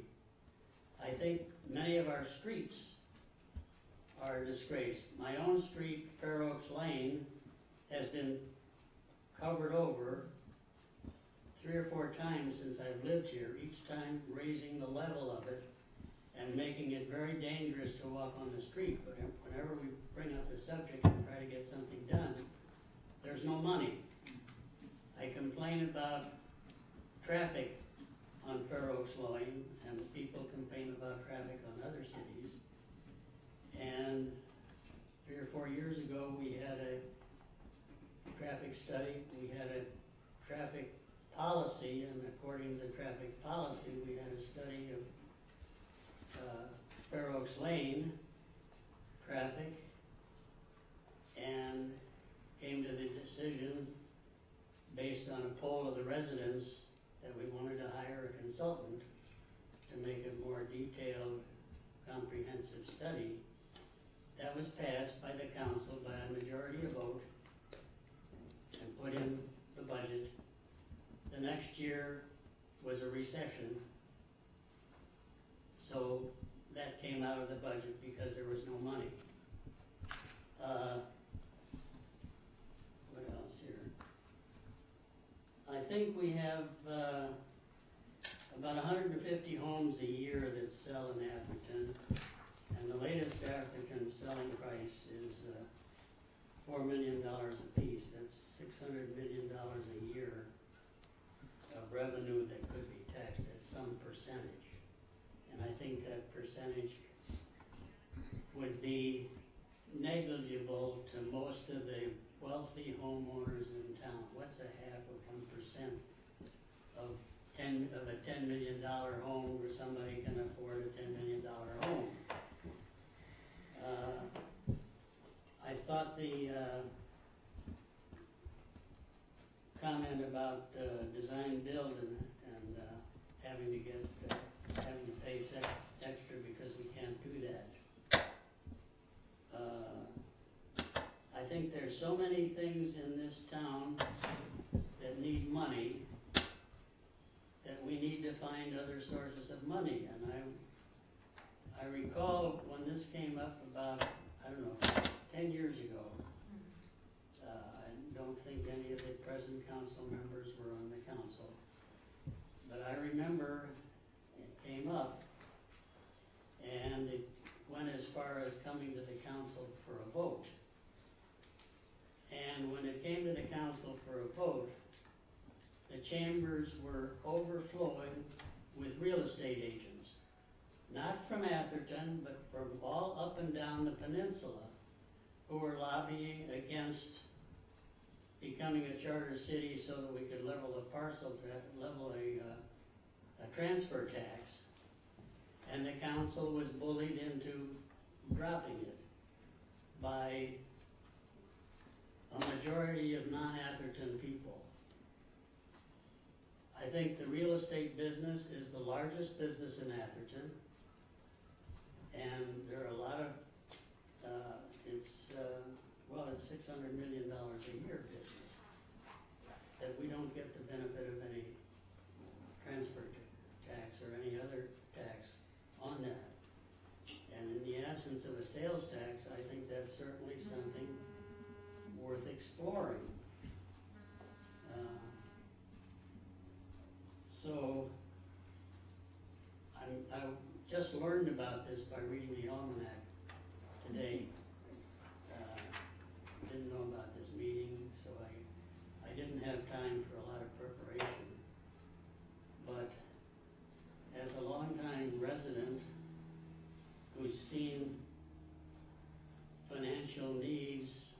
I think many of our streets are a disgrace. My own street, Fair Oaks Lane, has been covered over 3 or 4 times since I've lived here, each time raising the level of it and making it very dangerous to walk on the street. But whenever we bring up the subject and try to get something done, there's no money. I complain about traffic on Fair Oaks Lane, and people complain about traffic on other cities. And 3 or 4 years ago, we had a traffic study, we had a traffic policy, and according to traffic policy, we had a study of Fair Oaks Lane traffic, and came to the decision, based on a poll of the residents, that we wanted to hire a consultant to make a more detailed, comprehensive study. That was passed by the council by a majority of vote and put in the budget. The next year was a recession, so that came out of the budget because there was no money. What else here? I think we have about 150 homes a year that sell in Atherton, and the latest Atherton selling price is $4 million a piece. That's $600 million a year of revenue that could be taxed at some percentage. And I think that percentage would be negligible to most of the wealthy homeowners in town. What's a half of 1% of a $10 million home where somebody can afford a $10 million home? I thought the comment about design build and having to pay extra because we can't do that. I think there's so many things in this town that need money that we need to find other sources of money. And I recall when this came up about, I don't know, 10 years ago. I don't think any of the present council members were on the council. But I remember it came up, and it went as far as coming to the council for a vote. And when it came to the council for a vote, the chambers were overflowing with real estate agents. Not from Atherton, but from all up and down the peninsula, who were lobbying against becoming a charter city so that we could level a transfer tax. And the council was bullied into dropping it by a majority of non-Atherton people. I think the real estate business is the largest business in Atherton, and there are a lot of, it's $600 million a year business that we don't get the benefit of any transfer tax or any other tax on that. And in the absence of a sales tax, I think that's certainly something worth exploring. So I just learned about this by reading the almanac today. Didn't know about this meeting, so I didn't have time for a lot of preparation. But as a longtime resident who's seen financial needs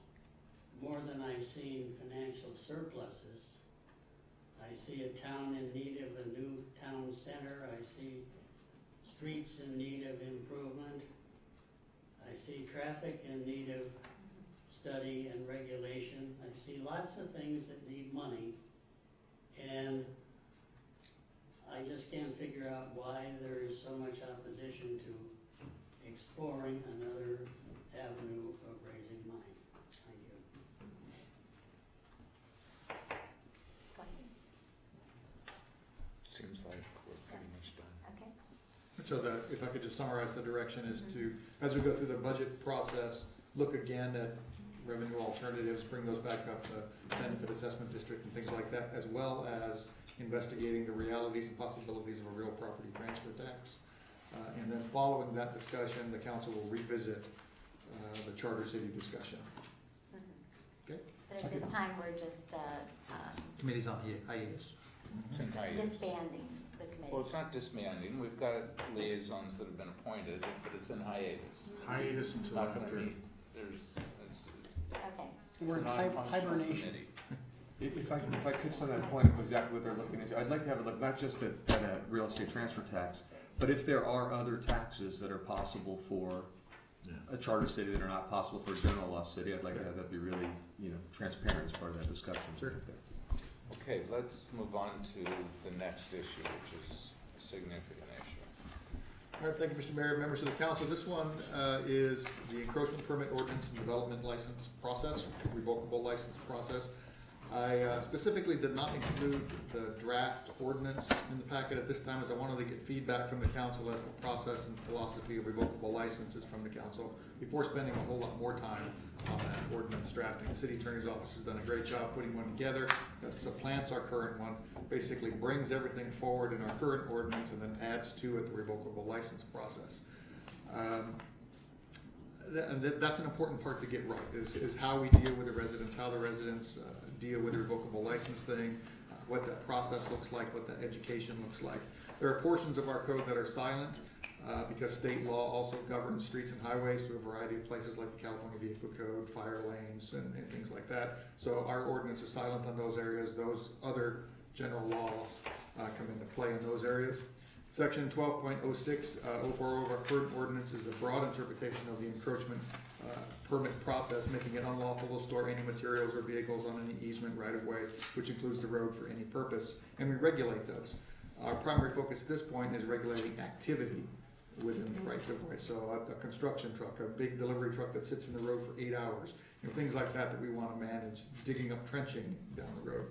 more than I've seen financial surpluses, I see a town in need of a new town center. I see streets in need of improvement. I see traffic in need of study and regulation. I see lots of things that need money, and I just can't figure out why there is so much opposition to exploring another avenue of raising money. Thank you. So that, if I could just summarize, the direction is to, as we go through the budget process, look again at revenue alternatives, bring those back up to benefit assessment district and things like that, as well as investigating the realities and possibilities of a real property transfer tax. And then following that discussion, the council will revisit the charter city discussion. Okay? But at this time, we're just Committee's on hiatus. It's in hiatus. disbanding the committee. Well, it's not disbanding, we've got liaisons that have been appointed, but it's in hiatus. Hiatus until Not gonna after. meet, it's Okay. We're a in non-functional hibernation. committee. If I could just on that point of exactly what they're looking at, I'd like to have a look, not just at a real estate transfer tax, but if there are other taxes that are possible for Yeah. a charter city that are not possible for a general law city, I'd like to have that be really, transparent as part of that discussion. Sure. Okay, let's move on to the next issue, which is a significant issue. All right, thank you, Mr. Mayor, members of the council. This one is the encroachment permit ordinance and development license process, revocable license process. I specifically did not include the draft ordinance in the packet at this time, as I wanted to get feedback from the council as the process and philosophy of revocable licenses from the council before spending a whole lot more time on that ordinance drafting. The city attorney's office has done a great job putting one together that supplants our current one, basically brings everything forward in our current ordinance and then adds to it the revocable license process. And that's an important part to get right, is how we deal with the residents, how the residents deal with the revocable license thing, what that process looks like, what that education looks like. There are portions of our code that are silent because state law also governs streets and highways through a variety of places like the California Vehicle Code, fire lanes, and things like that. So our ordinance is silent on those areas. Those other general laws come into play in those areas. Section 12.06, 040 of our current ordinance is a broad interpretation of the encroachment permit process, making it unlawful to store any materials or vehicles on any easement right of way, which includes the road for any purpose, and we regulate those. Our primary focus at this point is regulating activity within the rights of way. So a construction truck, a big delivery truck that sits in the road for 8 hours, things like that that we want to manage, digging up trenching down the road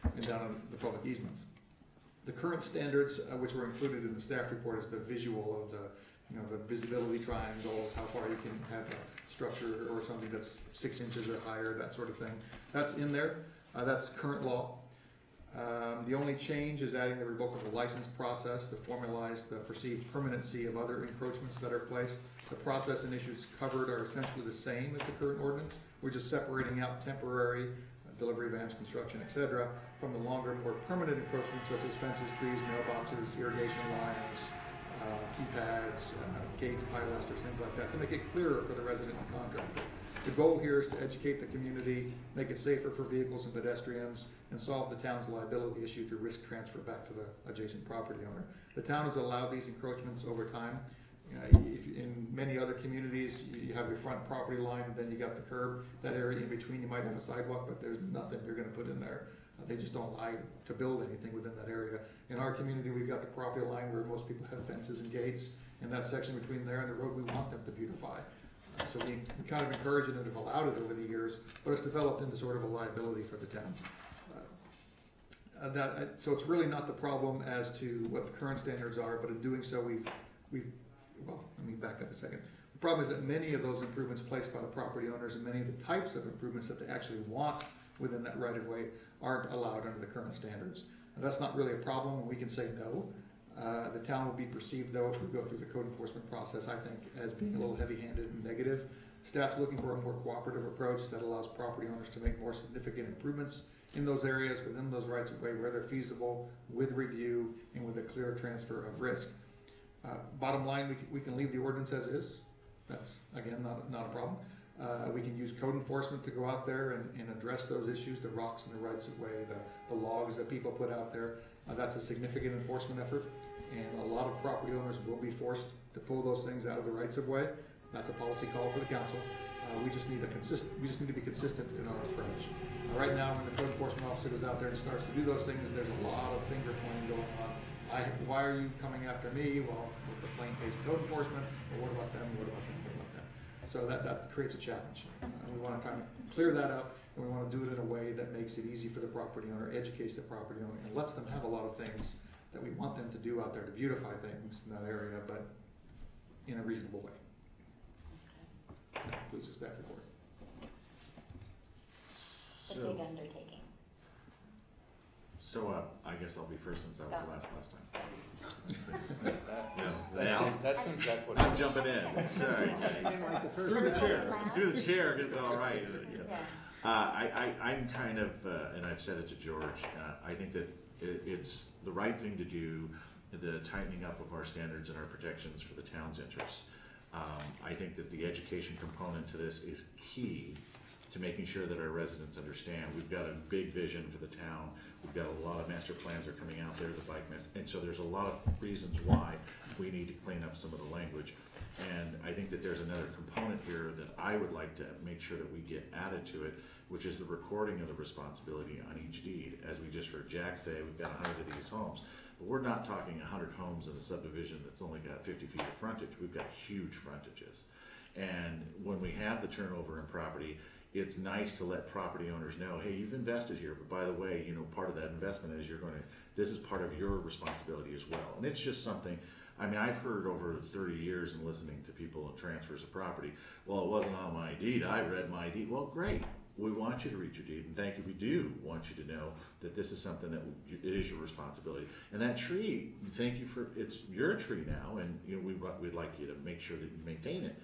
and down the public easements. The current standards, which were included in the staff report, is the visual of the visibility triangles, how far you can have a structure or something that's 6 inches or higher, that sort of thing. That's in there. That's current law. The only change is adding the revocable license process to formalize the perceived permanency of other encroachments that are placed. The process and issues covered are essentially the same as the current ordinance. We're just separating out temporary delivery vans, construction, etc., from the longer, more permanent encroachments such as fences, trees, mailboxes, irrigation lines, keypads, gates, pilasters, things like that, to make it clearer for the resident and contractor. The goal here is to educate the community, make it safer for vehicles and pedestrians, and solve the town's liability issue through risk transfer back to the adjacent property owner. The town has allowed these encroachments over time. In many other communities, you have your front property line, and then you got the curb. That area in between, you might have a sidewalk, but there's nothing you're going to put in there. They just don't allow you to build anything within that area. In our community, we've got the property line where most people have fences and gates, and that section between there and the road, we want them to beautify. So we kind of encourage it and have allowed it over the years, but it's developed into sort of a liability for the town. So it's really not the problem as to what the current standards are, but in doing so, well, let me back up a second. The problem is that many of those improvements placed by the property owners and many of the types of improvements that they actually want within that right of way aren't allowed under the current standards. And that's not really a problem, and we can say no. The town will be perceived, though, if we go through the code enforcement process, I think, as being a little heavy-handed and negative. Staff's looking for a more cooperative approach that allows property owners to make more significant improvements in those areas within those rights of way where they're feasible, with review and with a clear transfer of risk. Bottom line, we can leave the ordinance as is. That's, again, not a problem. We can use code enforcement to go out there and address those issues, the rocks and the rights of way, the logs that people put out there. That's a significant enforcement effort, and a lot of property owners will be forced to pull those things out of the rights of way. That's a policy call for the council. We just need to be consistent in our approach. Right now, when the code enforcement officer goes out there and starts to do those things, there's a lot of finger pointing going on. Why are you coming after me? Well, with the plain-faced code enforcement, or what about them? What about them? What about them? So that creates a challenge. We want to kind of clear that up, and we want to do it in a way that makes it easy for the property owner, educates the property owner, and lets them have a lot of things that we want them to do out there to beautify things in that area, but in a reasonable way. That concludes the staff report. It's a big undertaking. So, I guess I'll be first since I was the last time. That seems equitable. I'm jumping in, sorry. Through the chair, it's all right. I'm kind of, and I've said it to George, I think that it's the right thing to do, the tightening up of our standards and our protections for the town's interests. I think that the education component to this is key to making sure that our residents understand. We've got a big vision for the town. We've got a lot of master plans are coming out there, the bike, and so there's a lot of reasons why we need to clean up some of the language. And I think that there's another component here that I would like to make sure that we get added to it, which is the recording of the responsibility on each deed. As we just heard Jack say, we've got 100 of these homes, but we're not talking 100 homes in a subdivision that's only got 50 feet of frontage. We've got huge frontages. And when we have the turnover in property, it's nice to let property owners know, hey, you've invested here, but by the way, you know, part of that investment is this is part of your responsibility as well. And it's just something, I mean, I've heard over 30 years in listening to people on transfers of property, well, it wasn't on my deed, I read my deed. Well, great, we want you to read your deed, and thank you, we do want you to know that this is something that it is your responsibility. And that tree, thank you for, it's your tree now, and you know, we'd like you to make sure that you maintain it.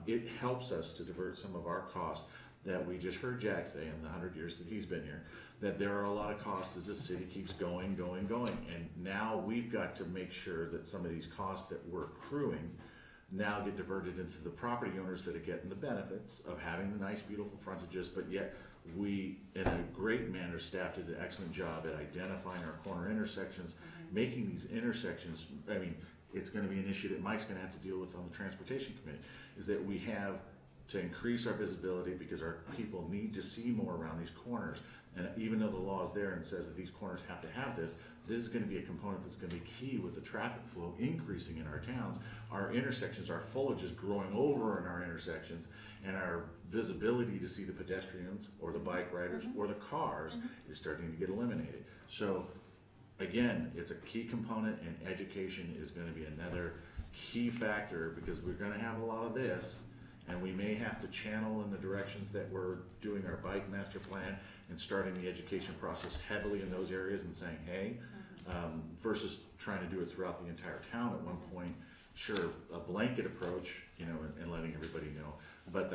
It helps us to divert some of our costs that we just heard Jack say in the 100 years that he's been here, that there are a lot of costs as the city keeps going. And now we've got to make sure that some of these costs that we're accruing now get diverted into the property owners that are getting the benefits of having the nice, beautiful frontages, but yet we, in a great manner, staff did an excellent job at identifying our corner intersections, making these intersections, I mean, it's gonna be an issue that Mike's gonna have to deal with on the transportation committee, is that we have to increase our visibility because our people need to see more around these corners. And even though the law is there and says that these corners have to have this is going to be a component that's going to be key with the traffic flow increasing in our towns. Our intersections, our foliage is growing over in our intersections, and our visibility to see the pedestrians or the bike riders or the cars is starting to get eliminated. So again, it's a key component, and education is going to be another key factor because we're going to have a lot of this. And we may have to channel in the directions that we're doing our bike master plan and starting the education process heavily in those areas and saying, hey, versus trying to do it throughout the entire town at one point. Sure, a blanket approach, you know, and letting everybody know, but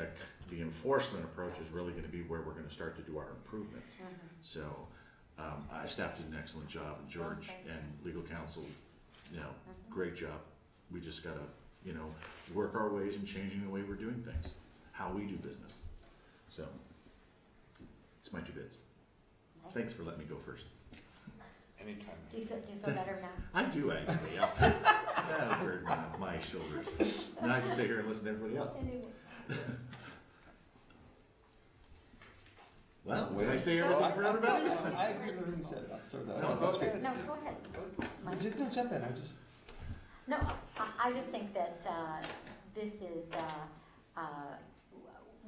the enforcement approach is really going to be where we're going to start to do our improvements. So staff did an excellent job, and George and legal counsel, you know, great job. We just got to, you know, work our ways in changing the way we're doing things, how we do business. So, it's my 2 bits. Nice. Thanks for letting me go first. Anytime. Do you feel better now? I do actually, yeah. That burden off my shoulders. Now I can sit here and listen to everybody else. Well, did I say everything for everybody? I agree with everything you said. No, that's great. No, go ahead. Mike. No, jump in, I just. No, I just think that this is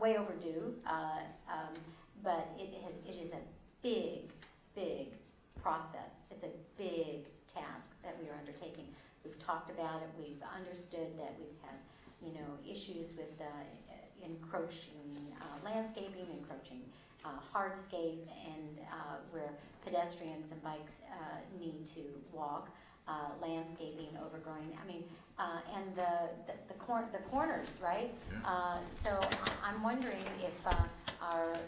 way overdue, but it is a big process. It's a big task that we are undertaking. We've talked about it. We've understood that we've had, you know, issues with encroaching landscaping, encroaching hardscape, and where pedestrians and bikes need to walk. Landscaping, overgrowing, I mean, and the corners, right? Yeah. So I'm wondering if our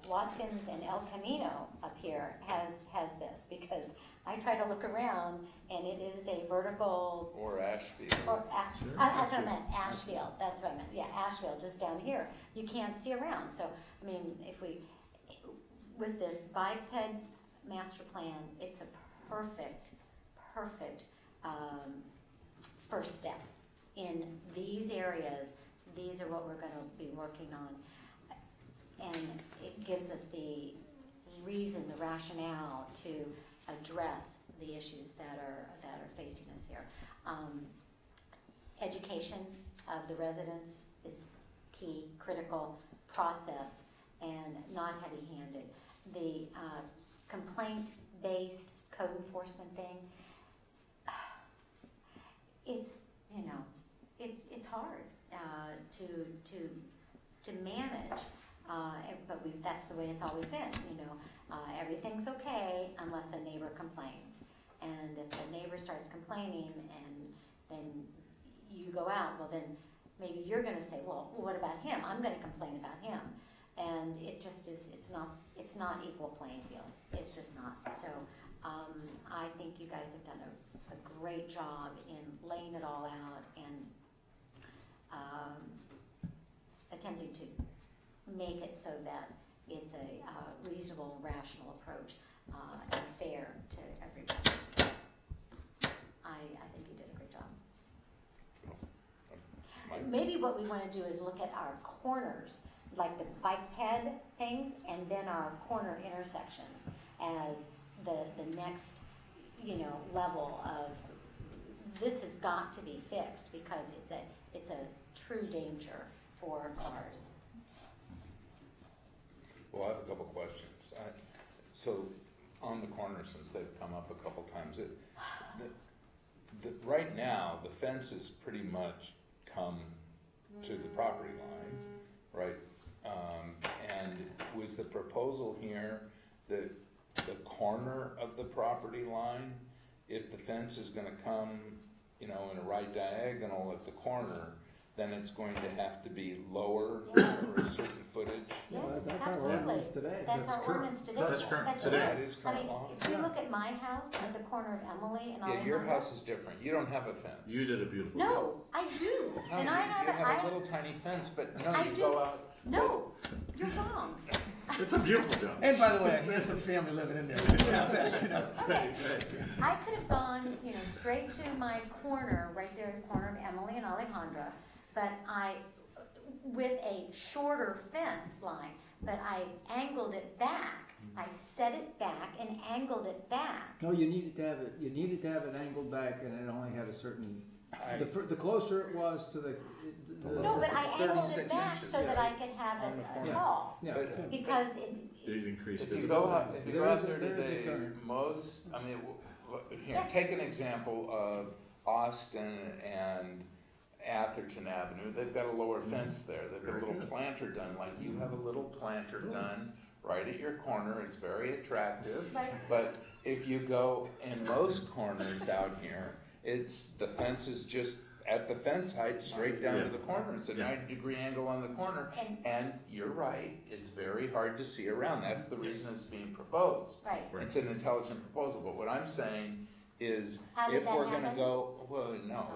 Watkins and El Camino up here has this, because I try to look around and it is a vertical. Or Ashfield. Or that's what I meant, Ashfield, that's what I meant, yeah, Ashfield, just down here. You can't see around, so, I mean, with this biped master plan, it's a perfect first step in these areas. These are what we're going to be working on, and it gives us the reason, the rationale to address the issues that are facing us here. Education of the residents is key, critical process, and not heavy-handed. The complaint-based code enforcement thing, it's, you know, it's hard, to manage, but that's the way it's always been, you know. Everything's okay unless a neighbor complains. And if the neighbor starts complaining and then you go out, well then maybe you're gonna say, well, what about him? I'm gonna complain about him. And it just is, it's not equal playing field. It's just not. So I think you guys have done a great job in laying it all out and attempting to make it so that it's a reasonable, rational approach and fair to everybody. So I think you did a great job. Maybe what we want to do is look at our corners, like the bike ped things, and then our corner intersections as the next, you know, level of this has got to be fixed because it's a true danger for cars. Well, I have a couple questions. So on the corner, since they've come up a couple times, right now, the fences pretty much come to the property line, right? And was the proposal here that the corner of the property line, if the fence is gonna come, you know, in a right diagonal at the corner, then it's going to have to be lower for a certain footage? Yes, That's our absolutely. ordinance today. That's our current. ordinance today. That's current That's today. right. That is I current mean, law? if you look at my house at the corner of Emily and Yeah, your Alejandro. house is different. You don't have a fence. You did a beautiful job. No, I do. No, And you, I have you have a little tiny fence, but no, I you do. go out. No, you're wrong. It's a beautiful job. And by the way, that's some family living in there. You know. I could have gone, you know, straight to my corner, right there at the corner of Emily and Alejandra, but with a shorter fence line, but I angled it back. I set it back and angled it back. No, you needed to have it angled back, and it only had a certain, the closer it was to the No, but I It's angled 36 it back inches, so that yeah, I could have on the it corner. tall, yeah. But- because it, Did it increase If you visibility? go out, if you There go is out a- there there is a today, current. most, I mean, here, Yeah. take an example of Austin and Atherton Avenue. They've got a lower fence there. They've got a Very little good. planter done, like you have a little planter done right at your corner. It's very attractive. right, But if you go in most corners out here, the fence is just at the fence height, straight down to the corner. It's a Yeah. 90-degree angle on the corner. And you're right, it's very hard to see around. That's the reason it's being proposed. right. Right. It's an intelligent proposal, but what I'm saying is, How did if that we're gonna happen? go, well, no,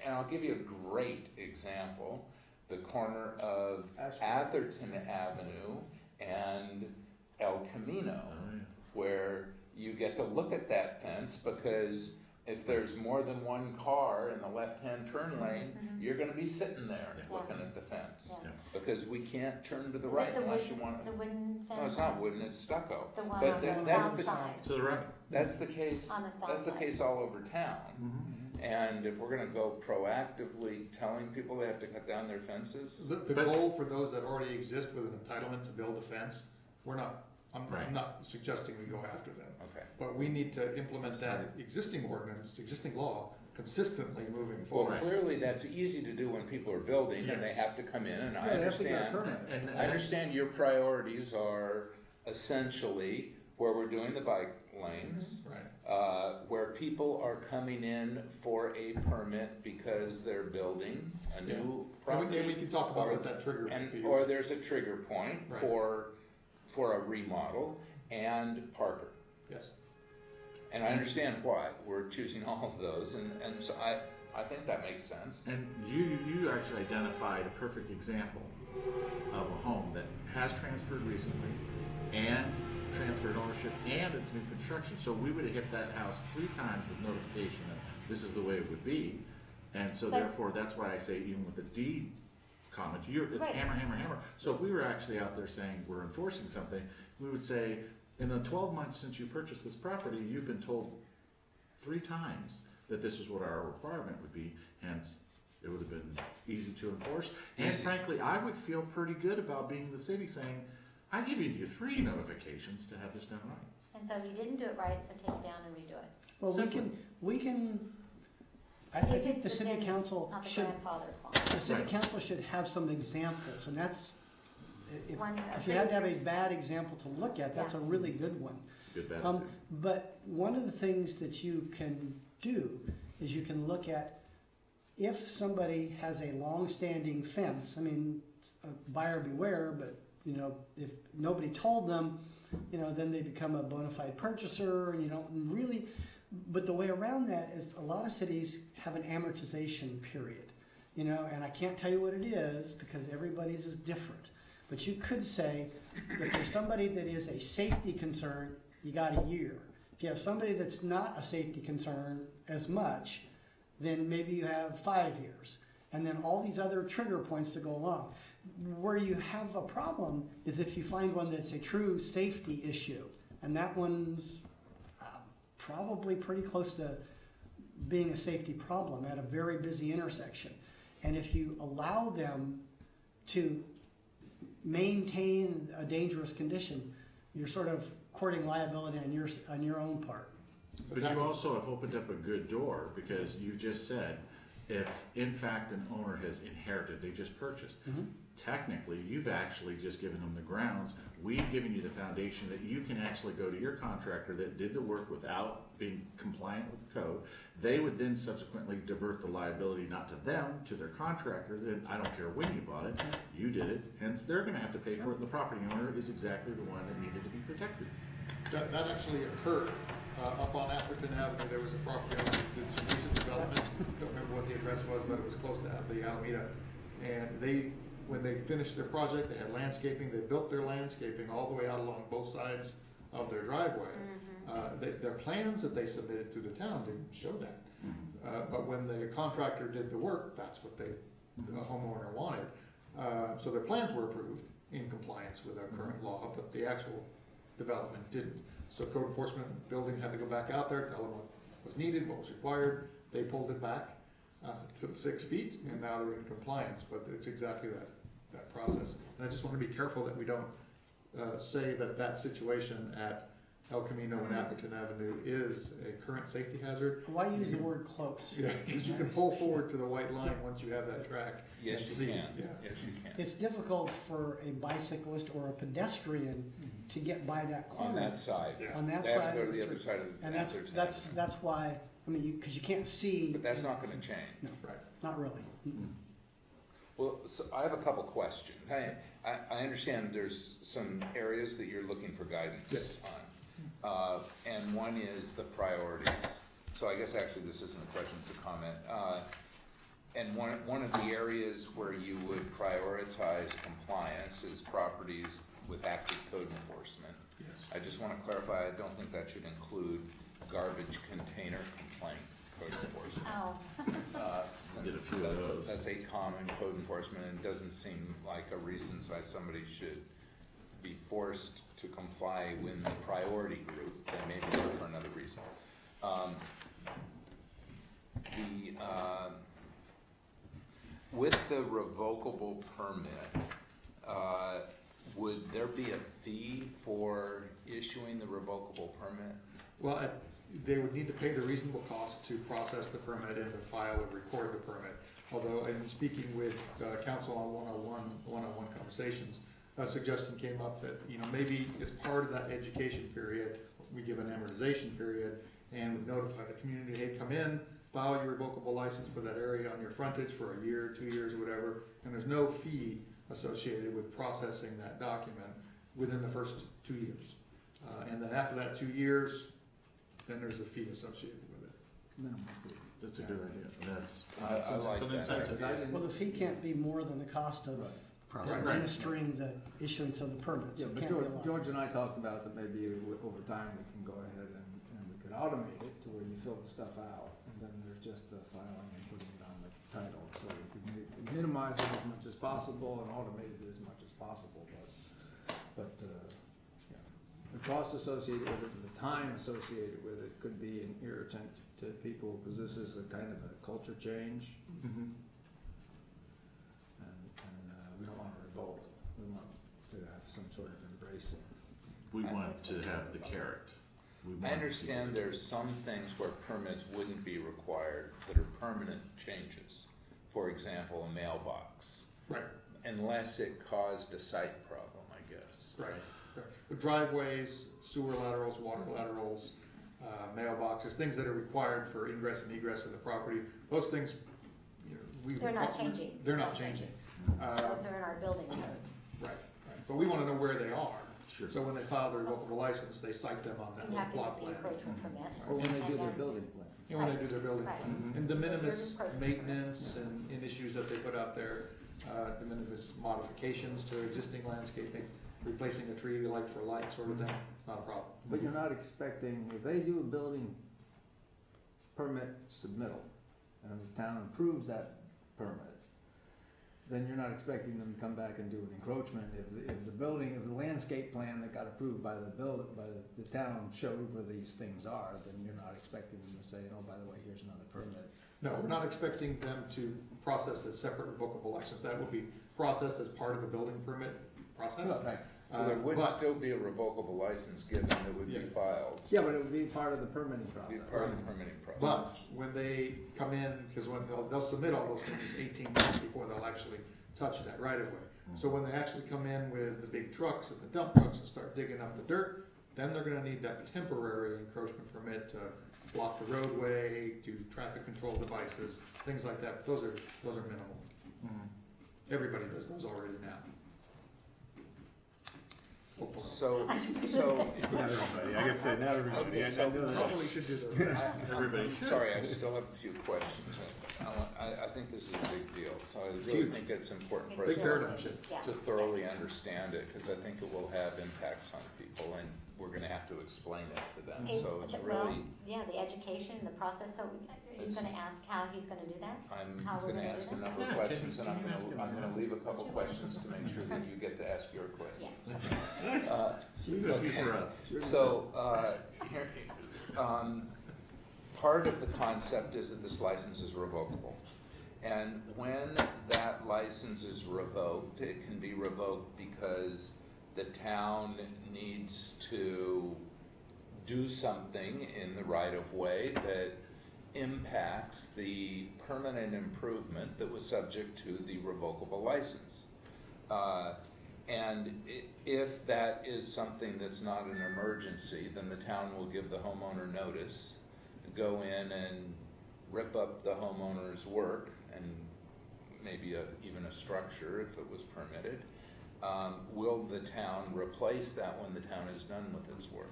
and I'll give you a great example. The corner of Atherton Avenue and El Camino, Oh, yeah. where you get to look at that fence, because if there's more than one car in the left-hand turn lane, Mhm. you're gonna be sitting there Yeah. looking at the fence. Yeah. Because we can't turn to the Is right it the unless you wooden, want the to. wooden fence? No, it's not wooden, it's stucco. The one But on that- the that's south the- side. To the right. That's the case, On the south that's the side. case all over town. Mm-hmm. And if we're gonna go proactively telling people they have to cut down their fences, The But- goal for those that already exist with an entitlement to build a fence, I'm Right. not suggesting we go after them. okay. But we need to implement that existing ordinance, existing law, consistently moving forward. Right. Clearly, that's easy to do when people are building and they Yes. have to come in, and I Yeah, they have to get a understand. permit. I understand your priorities are essentially where we're doing the bike lanes, Right. where people are coming in for a permit because they're building a new And we property. can talk about or- what that trigger would And, be. or there's a trigger point Right. for a remodel and Parker. Yes. And I understand why we're choosing all of those, and so I think that makes sense. And you actually identified a perfect example of a home that has transferred recently and transferred ownership and it's new construction. So we would have hit that house 3 times with notification that this is the way it would be. And so But- therefore, that's why I say even with the deed comments, it's Right. hammer, hammer, hammer. So if we were actually out there saying we're enforcing something, we would say, in the 12 months since you purchased this property, you've been told 3 times that this is what our requirement would be, hence it would have been easy to enforce. And frankly, I would feel pretty good about being the city saying, I'm giving you 3 notifications to have this done right. And so you didn't do it right, so take it down and redo it. Well, Simple. we can I If think it's the city within- council Not the should, grandfather clause. the city Right. council should have some examples, and that's, if, One if you had to have a of the- bad example to look at, that's a really good one. It's a good bet. But one of the things that you can do is you can look at if somebody has a long-standing fence, I mean, buyer beware, but, you know, if nobody told them, you know, then they become a bona fide purchaser, and you don't really, but the way around that is a lot of cities have an amortization period, you know, and I can't tell you what it is because everybody's is different. But you could say, if there's somebody that is a safety concern, you got a year. If you have somebody that's not a safety concern as much, then maybe you have 5 years. And then all these other trigger points to go along. Where you have a problem is if you find one that's a true safety issue. And that one's probably pretty close to being a safety problem at a very busy intersection. And if you allow them to maintain a dangerous condition, you're sort of courting liability on your own part. But you also have opened up a good door, because you just said, if in fact an owner has inherited, they just purchased, technically, you've actually just given them the grounds. We've given you the foundation that you can actually go to your contractor that did the work without being compliant with the code. They would then subsequently divert the liability not to them, to their contractor. Then I don't care when you bought it, you did it, hence they're gonna have to pay for it. The property owner is exactly the one that needed to be protected. That actually occurred up on Atherton Avenue. There was a property owner who did some recent development. Don't remember what the address was, but it was close to the Alameda. And when they finished their project, they had landscaping. They built their landscaping all the way out along both sides of their driveway. Their plans that they submitted to the town didn't show that. But when the contractor did the work, that's what the homeowner wanted. So their plans were approved in compliance with our current law, but the actual development didn't. So code enforcement building had to go back out there, tell them what was needed, what was required. They pulled it back to the 6 feet, and now they're in compliance. But it's exactly that process. And I just want to be careful that we don't say that situation at El Camino and Atherton Avenue is a current safety hazard. Why use the word close? Yeah, because you can pull forward to the white line once you have that track. Yes, and you see. can. Yeah. Yes, you can. It's difficult for a bicyclist or a pedestrian to get by that corner. On that side. On that They have side to go of to the the other street. side of the. And Atherton that's Avenue. why, I mean, because you can't see. But that's not gonna change. No, Right. not really. Well, so I have a couple questions. I understand there's some areas that you're looking for guidance Yes. on. And one is the priorities. So I guess actually this isn't a question, it's a comment. And one of the areas where you would prioritize compliance is properties with active code enforcement. Yes. I just want to clarify, I don't think that should include garbage container complaint code enforcement. Oh, Since Did a few of those. That's a common code enforcement, and it doesn't seem like a reason why somebody should be forced to comply with the priority group. They may be there for another reason. With the revocable permit, would there be a fee for issuing the revocable permit? Well, they would need to pay the reasonable cost to process the permit and to file and record the permit. Although, in speaking with council on one-on-one conversations, a suggestion came up that, you know, maybe as part of that education period, we give an amortization period and we notify the community, hey, come in, file your revocable license for that area on your frontage for a year, 2 years, or whatever, and there's no fee associated with processing that document within the first 2 years. And then after that 2 years, then there's a fee associated with it. Minimum fee. That's a good idea. That's I like it's an that. incentive. Because I didn't- Well, the fee can't be more than the cost of administering the issuance of the permit, Yeah, so it but can't be a lot. George and I talked about that maybe over time we can go ahead and we could automate it to where you fill the stuff out, and then there's just the filing and putting it on the title, so we could minimize it as much as possible and automate it as much as possible, but, yeah. The cost associated with it, and the time associated with it could be an irritant to people, because this is a kind of a culture change, Mm-hmm. and we don't want to revolt, we want to have some sort of embracing. We want to have the carrot we want. I understand there's some things where permits wouldn't be required that are permanent changes. For example, a mailbox, Right, unless it caused a site problem, I guess. right. With driveways, sewer laterals, water laterals, mailboxes, things that are required for ingress and egress of the property, those things, you know, we. They're not changing. They're not changing. Those are in our building code. Right, but we wanna know where they are. Sure. So when they file their revocable license, they cite them on that You little have to plot get the plan. encroachment permit. Or when they do And their then- building plan. And when they do their building Right. plan. And de minimis Here's the maintenance and issues that they put out there, de minimis modifications to existing landscaping, replacing a tree like for like sort of thing, not a problem. But you're not expecting, if they do a building permit submittal, and the town approves that permit, then you're not expecting them to come back and do an encroachment. If the landscape plan that got approved by the town showed where these things are, then you're not expecting them to say, oh, by the way, here's another permit. No, we're not expecting them to process a separate revocable license. That will be processed as part of the building permit process. Right. So there would But- still be a revocable license given that would be Yeah. filed. Yeah, but it would be part of the permitting Be process. part of the permitting process. But when they come in, because when they'll submit all those things 18 months before they'll actually touch that right of way. So when they actually come in with the big trucks and the dump trucks and start digging up the dirt, then they're gonna need that temporary encroachment permit to block the roadway, do traffic control devices, things like that. Those are minimal. Everybody does those already now. Hopefully. So, Not everybody, I gotta say, not everybody, Okay, I so- know that. Hopefully should do those. Everybody I'm should. sorry, I still have a few questions. I think this is a big deal, so I really Huge. think it's important for us Big paradigm shift. Yeah. to thoroughly understand it, because I think it will have impacts on people, and we're gonna have to explain it to them, so it's Well, really, yeah, the education, the process, so are you gonna ask how he's gonna do that? I'm How we're gonna gonna ask do a that? number of Yeah, questions, and can you ask him I'm gonna that? leave a couple questions to make sure that you get to ask your question. Yeah. You go see for us. So, here, part of the concept is that this license is revocable. And when that license is revoked, it can be revoked because the town needs to do something in the right-of-way that impacts the permanent improvement that was subject to the revocable license. And if that is something that's not an emergency, then the town will give the homeowner notice, go in and rip up the homeowner's work, and maybe even a structure if it was permitted. Will the town replace that when the town is done with its work?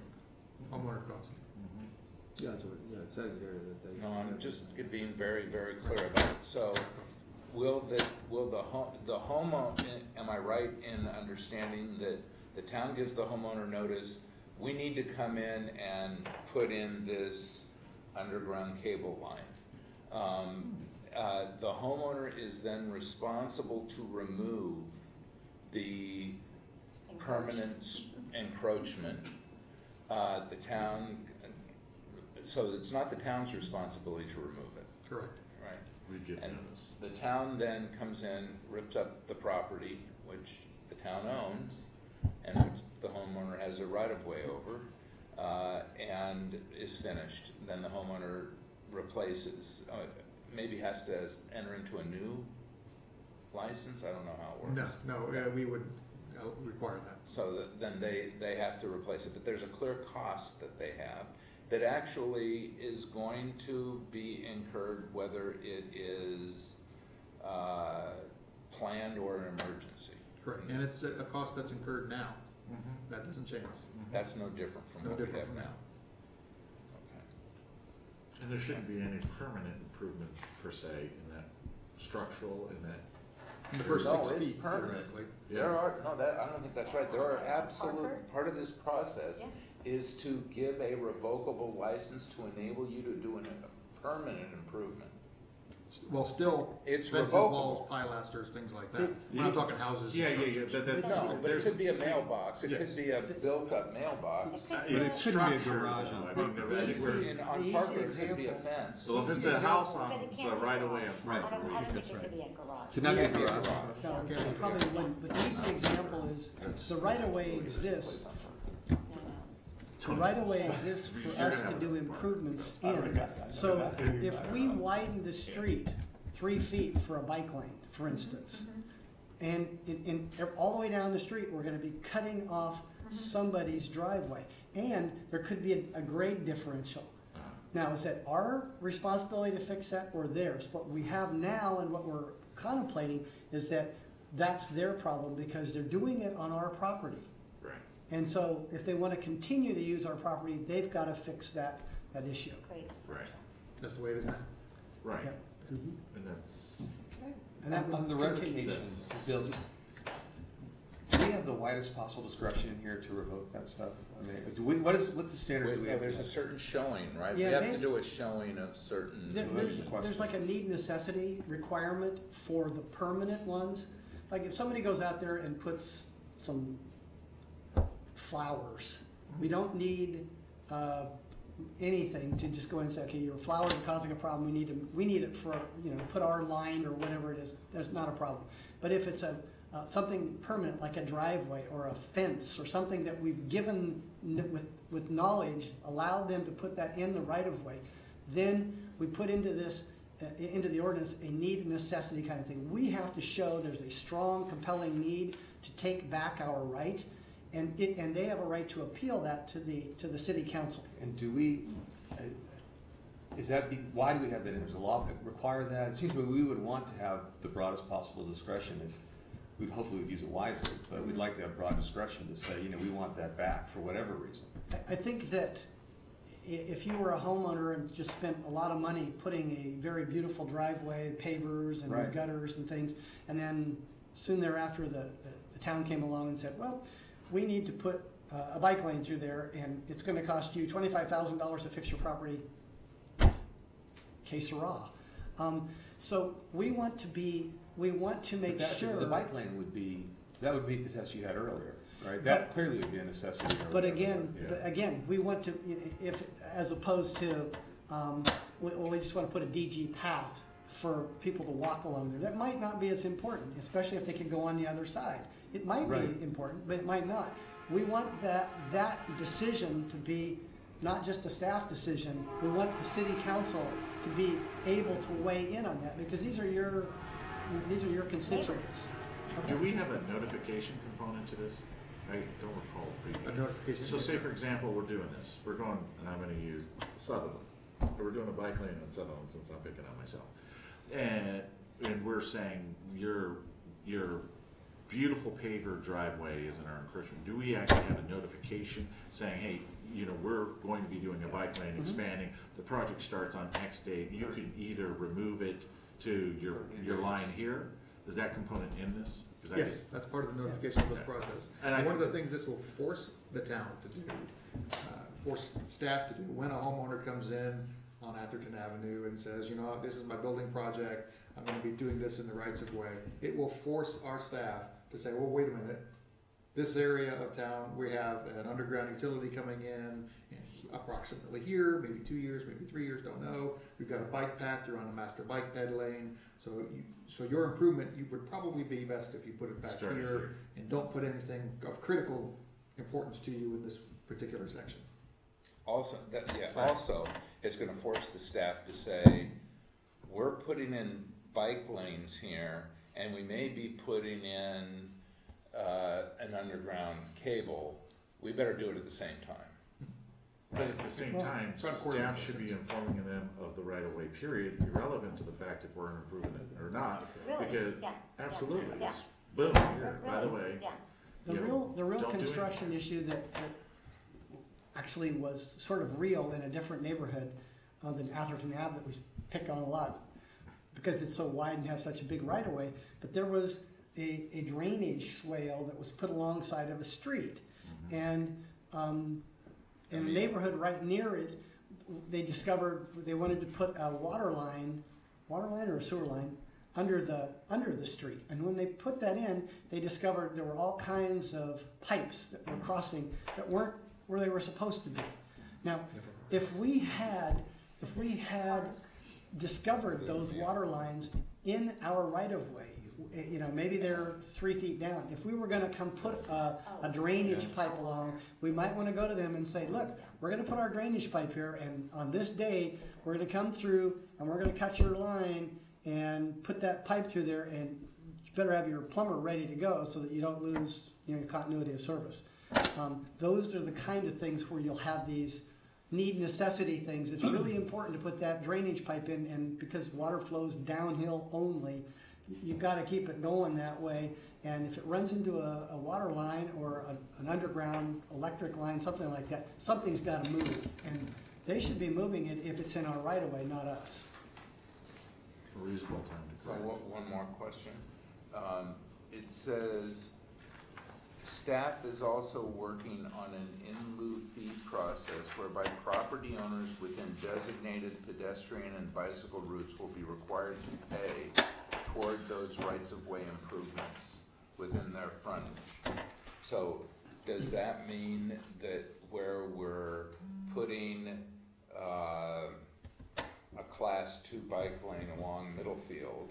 Homeowner cost. Yeah, it says here that they. No, I'm just being very, very clear about it. So, will the homeowner, am I right in understanding that the town gives the homeowner notice, we need to come in and put in this underground cable line? The homeowner is then responsible to remove the permanent encroachment. The town, so it's not the town's responsibility to remove it, Correct. right? We give And notice. the town then comes in, rips up the property, which the town owns, and which the homeowner has a right-of-way over, and is finished. Then the homeowner replaces, maybe has to enter into a new license, I don't know how it works. No, we would require that. So then they have to replace it, but there's a clear cost that they have that actually is going to be incurred whether it is planned or an emergency. Correct, and it's a cost that's incurred now. That doesn't change. That's no different from No what we different have from now. now. Okay. And there shouldn't be any permanent improvements per se in that structural, in that. In the first No, 6 it's feet, permanent. theoretically. There are, no, I don't think that's right. There are absolute, part of this process Yeah. is to give a revocable license to enable you to do a permanent improvement. Well, still, It's fences, revocable. walls, pilasters, things like that. We're not talking houses and Yeah, structures. that's. No, but it could be a mailbox, it Yes. could be a built-up mailbox. But it shouldn't be a garage on I think we're, And on The Parker, easy it could be a example- fence. well, if it's Easy a house example- on But it the can't be a right of way, garage. Right. I don't think That's it could right. be a garage. Could not be a Can't be a garage. garage. No, Okay. probably wouldn't, but the easy example is, the right-of-way exists, No, no. The right-of-way exists for us to do improvements in. So if we widen the street 3 feet for a bike lane, for instance, and all the way down the street, we're gonna be cutting off somebody's driveway. And there could be a grade differential. Now, is that our responsibility to fix that or theirs? What we have now and what we're contemplating is that that's their problem because they're doing it on our property. Right. And so if they want to continue to use our property, they've got to fix that issue. Great. Right, That's the way it is now. right. Yep. Mhm. And that's, And that On the will continue. revocations, Bill, do we have the widest possible discretion in here to revoke that stuff? I mean, what's the standard? Do we have There's to a certain showing, right? We Yeah, have to do a showing of certain. There's like a need necessity requirement for the permanent ones. Like if somebody goes out there and puts some flowers, we don't need anything to just go in and say, okay, your flowers are causing a problem. We need it for, put our line or whatever it is. There's not a problem. But if it's something permanent, like a driveway or a fence or something that we've given with knowledge, allowed them to put that in the right of way, then we put into the ordinance a need and necessity kind of thing. We have to show there's a strong, compelling need to take back our right, and they have a right to appeal that to the city council. And do we, why do we have that in? There's a law that require that? It seems to me we would want to have the broadest possible discretion. We'd hopefully use it wisely, but we'd like to have broad discretion to say, we want that back for whatever reason. I think that if you were a homeowner and just spent a lot of money putting a very beautiful driveway, pavers and Right. gutters and things, and then soon thereafter the town came along and said, well, we need to put a bike lane through there and it's gonna cost you $25,000 to fix your property, que sera. So we want to make sure. The bike lane would meet the test you had earlier, right? That clearly would be a necessity. But again, we want to, as opposed to, we just want to put a DG path for people to walk along there. That might not be as important, especially if they can go on the other side. It might be important, but it might not. We want that decision to be not just a staff decision. We want the city council to be able to weigh in on that because these are your constituents. do we have a notification component to this? I don't recall. A notification. So say, for example, we're doing this. We're going, and I'm gonna use Sutherland. We're doing a bike lane in Sutherland since I'm picking on myself. And we're saying your beautiful paver driveway is in our encroachment. Do we actually have a notification saying, hey, we're going to be doing a bike lane, expanding, the project starts on X date, you can either remove it to your line here? Is that component in this? Yes, that's part of the notification of this process. And one of the things this will force the town to do, force staff to do, when a homeowner comes in on Atherton Avenue and says, this is my building project, I'm gonna be doing this in the rights of way, it will force our staff to say, well, wait a minute, this area of town, we have an underground utility coming in approximately here, maybe 2 years, maybe 3 years, don't know. We've got a bike path, you're on a master bike ped lane, so your improvement, you would probably be best if you put it back here and don't put anything of critical importance to you in this particular section. Also, it's gonna force the staff to say, we're putting in bike lanes here, and we may be putting in an underground cable. We better do it at the same time. But at the same time, staff should be informing them of the right-of-way period, irrelevant to the fact if we're improving it or not. Really? Because, Yeah. absolutely, Yeah. it's boom, here, by the Really? way. Yeah. The real don't do construction issue that actually was sort of real in a different neighborhood than Atherton Ave that we pick on a lot because it's so wide and has such a big right of way, but there was a drainage swale that was put alongside of a street. And in a neighborhood right near it, they discovered they wanted to put a water line or a sewer line under the street. And when they put that in, they discovered there were all kinds of pipes that were crossing that weren't where they were supposed to be. Now, if we had discovered those water lines in our right-of-way. You know, maybe they're 3 feet down. If we were gonna come put a drainage pipe along, we might wanna go to them and say, look, we're gonna put our drainage pipe here, and on this day, we're gonna come through, and we're gonna cut your line and put that pipe through there, and you better have your plumber ready to go so that you don't lose, you know, your continuity of service. Those are the kind of things where you'll have these necessity things. It's really important to put that drainage pipe in, and because water flows downhill only, you've got to keep it going that way. And if it runs into a water line or an underground electric line, something like that, something's got to move. And they should be moving it if it's in our right of way, not us. A reasonable time to So correct. one more question. It says, staff is also working on an in lieu fee process whereby property owners within designated pedestrian and bicycle routes will be required to pay toward those rights-of-way improvements within their frontage. So does that mean that where we're putting a class 2 bike lane along Middlefield,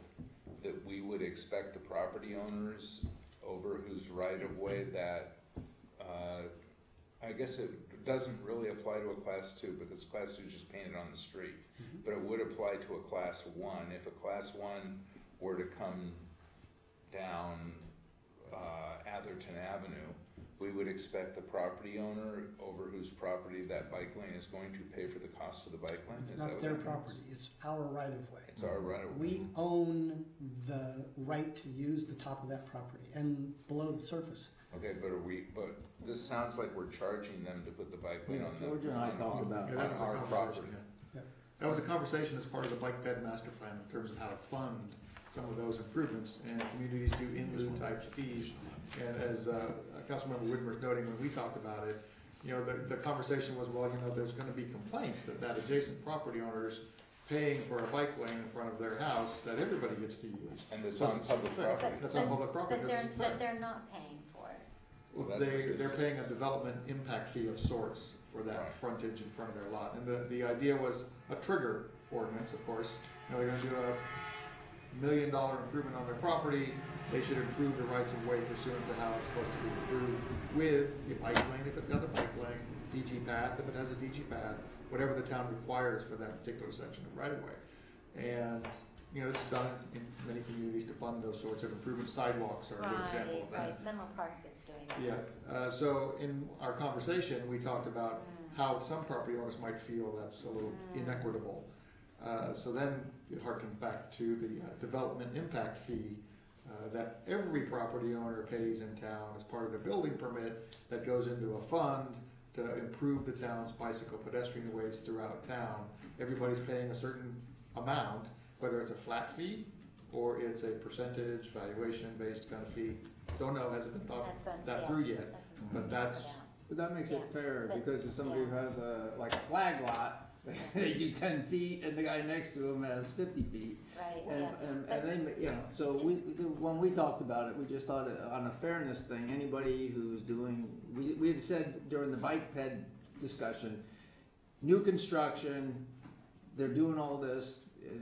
that we would expect the property owners over whose right-of-way that, I guess it doesn't really apply to a class 2 because class 2 is just painted on the street, but it would apply to a class 1. If a class 1 were to come down Atherton Avenue, we would expect the property owner over whose property that bike lane is going to pay for the cost of the bike lane? It's Is that not what their that means? property, it's our right of way. It's our right of way. We own the right to use the top of that property and below the surface. Okay, but this sounds like we're charging them to put the bike lane on the. Georgia and I talked about Yeah, that was a our conversation, property. yeah. That was a conversation as part of the bike ped master plan in terms of how to fund some of those improvements, and communities do in lieu type fees. And as Councilmember Whitmer's noting, when we talked about it, you know, the conversation was, well, you know, there's gonna be complaints that adjacent property owners paying for a bike lane in front of their house that everybody gets to use. And it's on public Fair. property. That's on public property, But doesn't fair. they're not paying for it. Well, that's what They're this- paying a development impact fee of sorts for that Right. frontage in front of their lot. And the idea was a trigger ordinance, of course. You know, they're gonna do a $1 million improvement on their property, they should improve the rights of way pursuant to how it's supposed to be improved with a bike lane if it got a bike lane, DG path if it has a DG path, whatever the town requires for that particular section of right of way. And, you know, this is done in many communities to fund those sorts of improvements. Sidewalks are a good example of that. Right, Menlo Park is doing that. Yeah, so in our conversation, we talked about how some property owners might feel that's a little inequitable. So then it harkens back to the development impact fee that every property owner pays in town as part of their building permit that goes into a fund to improve the town's bicycle pedestrian ways throughout town. Everybody's paying a certain amount, whether it's a flat fee or it's a percentage valuation-based kind of fee. Don't know, hasn't been thought That's been- that yeah, through yet, that's- but that's, But that makes it Yeah, fair, but- because if somebody yeah. who has like a flag lot, they do 10 feet, and the guy next to him has 50 feet. Right, And, yeah. and they, you know, so when we talked about it, we just thought on a fairness thing, anybody who's doing, we had said during the bike ped discussion, new construction, they're doing all this,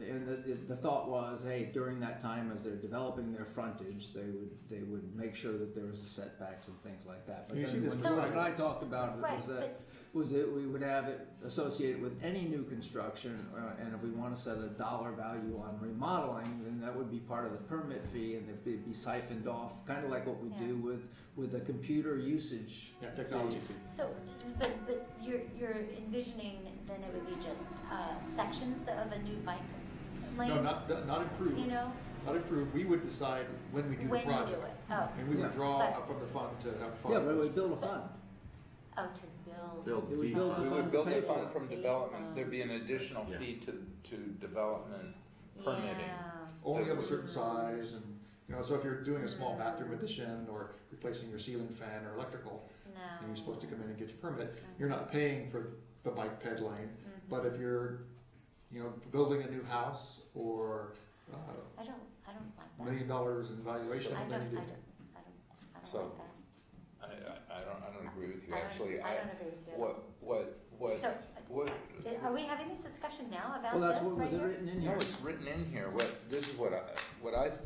and the thought was, hey, during that time as they're developing their frontage, they would make sure that there was setbacks and things like that. But You see then this when with George and I sidewalks. talked about it, Right, was that we would have it associated with any new construction, and if we want to set a dollar value on remodeling, then that would be part of the permit fee, and it'd be siphoned off, kind of like what we do with the computer usage. yeah, technology fee. So, but you're envisioning then it would be just sections of a new bike lane? No, not improved, You know, not improved, we would decide when we do the when to do project. it? Oh, And we would Yeah. draw But- from the fund to help fund. Yeah, but those. we build a fund. oh, to build. Build It would the build fund. We fund would build to pay a fund for from it. development, there'd be an additional Yeah. fee to development permitting. Yeah. Only of a certain size and, you know, so if you're doing a small bathroom addition or replacing your ceiling fan or electrical, No. and you're supposed to come in and get your permit, you're not paying for the bike ped lane. But if you're, you know, building a new house or I don't like $1 that. million in valuation, I don't, then I you do. don't So, like that. I don't agree with you, I don't- actually. I don't agree with you. What, So, what, Are we having this discussion now about Well, this that's what right was here? written in No, here. it's written in here. This is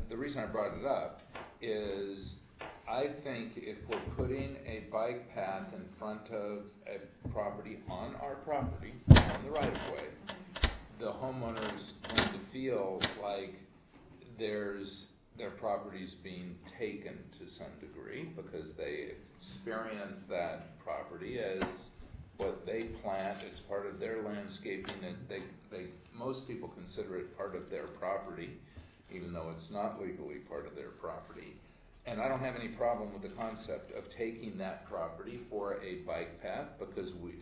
the reason I brought it up is I think if we're putting a bike path in front of a property on our property, on the right of way, the homeowner's going to feel like their property's being taken to some degree because they experience that property as what they plant. It's part of their landscaping, and most people consider it part of their property, even though it's not legally part of their property. And I don't have any problem with the concept of taking that property for a bike path because we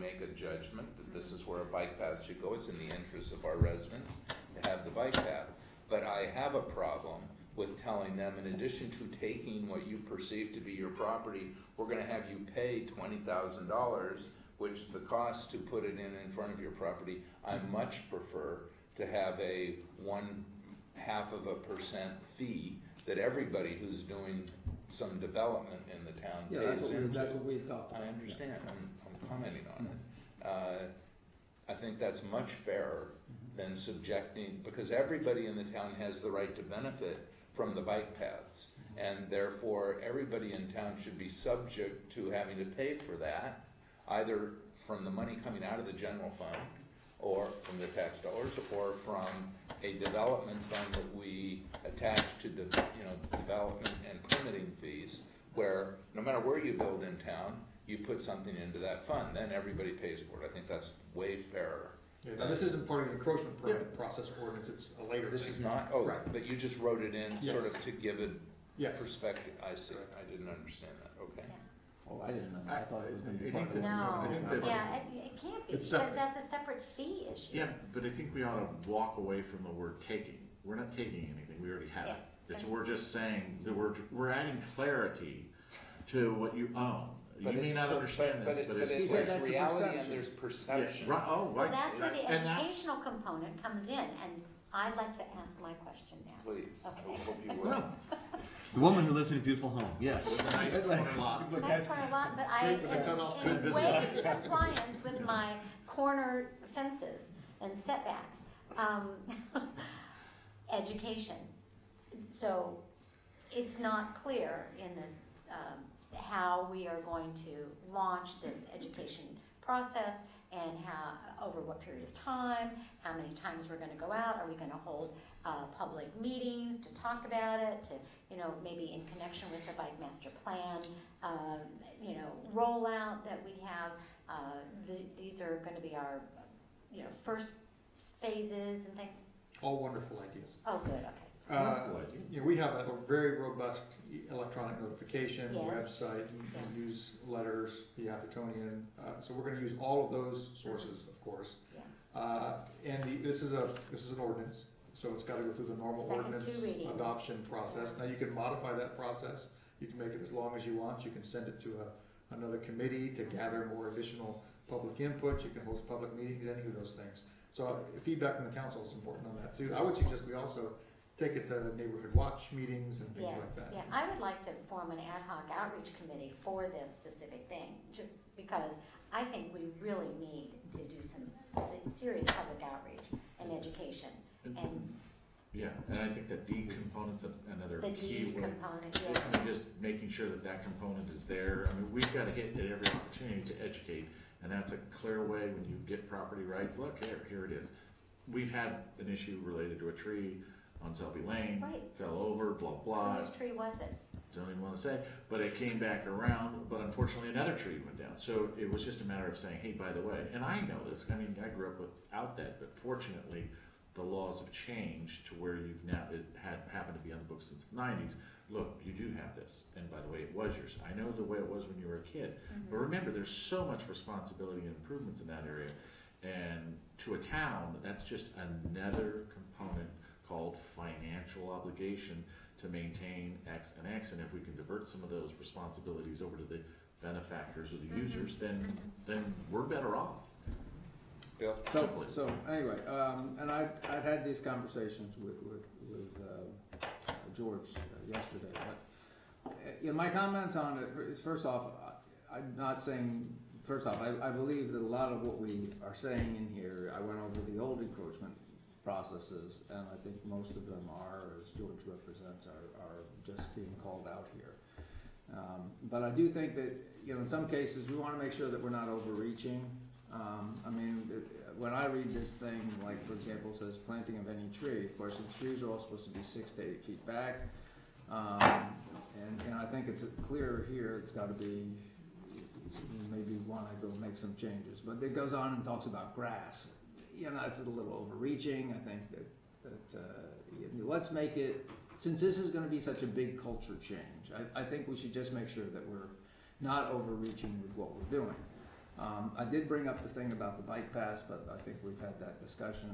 make a judgment that this is where a bike path should go. It's in the interest of our residents to have the bike path. But I have a problem with telling them, in addition to taking what you perceive to be your property, we're gonna have you pay $20,000, which is the cost to put it in front of your property. I much prefer to have a 0.5% fee that everybody who's doing some development in the town pays into. That's what we thought. I understand, I'm commenting on it. I think that's much fairer than subjecting, because everybody in the town has the right to benefit from the bike paths. And therefore, everybody in town should be subject to having to pay for that, either from the money coming out of the general fund, or from their tax dollars, or from a development fund that we attach to development and permitting fees, where no matter where you build in town, you put something into that fund, then everybody pays for it. I think that's way fairer. Yeah, now, this isn't part of the encroachment permit process ordinance, it's a later thing. This is not, oh, Right. but you just wrote it in sort Yes. of to give it Yes. perspective. I see, I didn't understand that, okay. Oh, I didn't know. I thought it was gonna be I part think of that- it. I think that- No, yeah, it can't be, It's because separate. that's a separate fee issue. Yeah, but I think we ought to walk away from the word taking. We're not taking anything, we already have it. Yeah. We're just saying that we're adding clarity to what you own. You may not understand this, but But it's. He said there's that's the reality and perception. there's Yeah, perception. right, oh, Well, right. that's where the And that's- educational component comes in, and I'd like to ask my question now. Please, I Okay. hope you will. Well, the woman who lives in a beautiful home, yes. With a nice corner lot. That's for a lot, but I Great for the cutoff. am in way compliance with my corner fences and setbacks. Education. So it's not clear in this, how we are going to launch this education process and how, over what period of time, how many times we're gonna go out, are we gonna hold public meetings to talk about it, to, maybe in connection with the bike master plan, rollout that we have. These are gonna be our, first phases and things. All wonderful ideas. Oh, good, okay. Wonderful idea. We have a very robust electronic notification, Yes. website, and newsletters, the Athertonian. So we're gonna use all of those sources, of course. Yeah. And this is an ordinance, so it's gotta go through the normal Second ordinance two readings. adoption process. Now, you can modify that process, you can make it as long as you want, you can send it to another committee to gather more additional public input, you can host public meetings, any of those things. So feedback from the council is important on that too. I would suggest we also take it to neighborhood watch meetings and things like Yes, that. yeah, I would like to form an ad hoc outreach committee for this specific thing, just because I think we really need to do some serious public outreach and education. And Yeah, and I think that D component's another the key D word. component, yeah. And just making sure that that component is there. I mean, we've got to hit at every opportunity to educate, and that's a clear way when you get property rights. Look, here it is. We've had an issue related to a tree on Selby Lane, Right. fell over, blah, blah. Whose tree was it? Don't even want to say, but it came back around, but unfortunately another tree went down. So it was just a matter of saying, hey, by the way, and I know this, I mean, I grew up without that, but fortunately, the laws have changed to where you've now, it had happened to be on the books since the 90s. Look, you do have this, and by the way, it was yours. I know the way it was when you were a kid, but remember, there's so much responsibility and improvements in that area. And to a town, that's just another component called financial obligation to maintain X and X, and if we can divert some of those responsibilities over to the benefactors or the users, then we're better off. Bill? So anyway, and I'd had these conversations with George yesterday, but my comments on it is, first off, I'm not saying first off, I believe that a lot of what we are saying in here, I went over the old encroachment processes, and I think most of them are, as George represents, are just being called out here. But I do think that, you know, in some cases, we wanna make sure that we're not overreaching. I mean, when I read this thing, like, for example, it says planting of any tree, of course, the trees are all supposed to be 6 to 8 feet back. And I think it's clear here, it's gotta be, maybe wanna go make some changes, but it goes on and talks about grass. You know, that's a little overreaching. I think that let's make it, since this is gonna be such a big culture change, I think we should just make sure that we're not overreaching with what we're doing. I did bring up the thing about the bike pass, but I think we've had that discussion,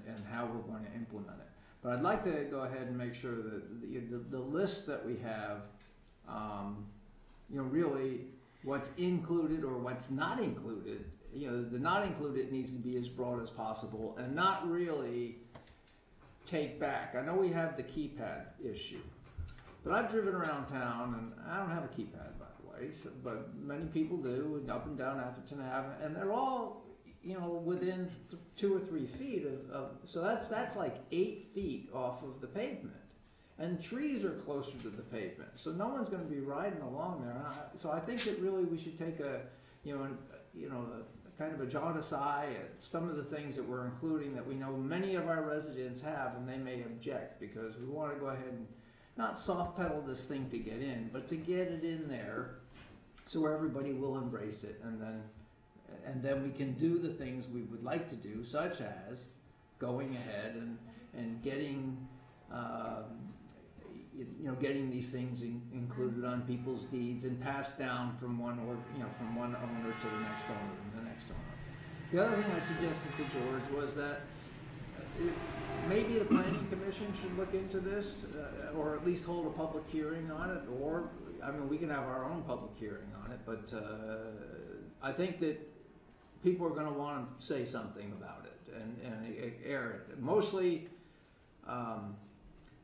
and how we're going to implement it. But I'd like to go ahead and make sure that the list that we have, you know, really what's included or what's not included, you know, the not included needs to be as broad as possible and not really take back. I know we have the keypad issue, but I've driven around town and I don't have a keypad, by the way, but many people do, and up and down Atherton Ave, and they're all, you know, within 2 or 3 feet of so that's like 8 feet off of the pavement. And trees are closer to the pavement, so no one's going to be riding along there. So I think that really we should take a kind of a jaundiced eye at some of the things that we're including that we know many of our residents have, and they may object, because we want to go ahead and not soft pedal this thing to get in, but to get it in there so everybody will embrace it, and then we can do the things we would like to do, such as going ahead and getting getting these things included on people's deeds and passed down from one owner to the next owner and the next owner. The other thing I suggested to George was that maybe the planning commission should look into this, or at least hold a public hearing on it, or, I mean, we can have our own public hearing on it, but I think that people are going to want to say something about it and air it. Mostly,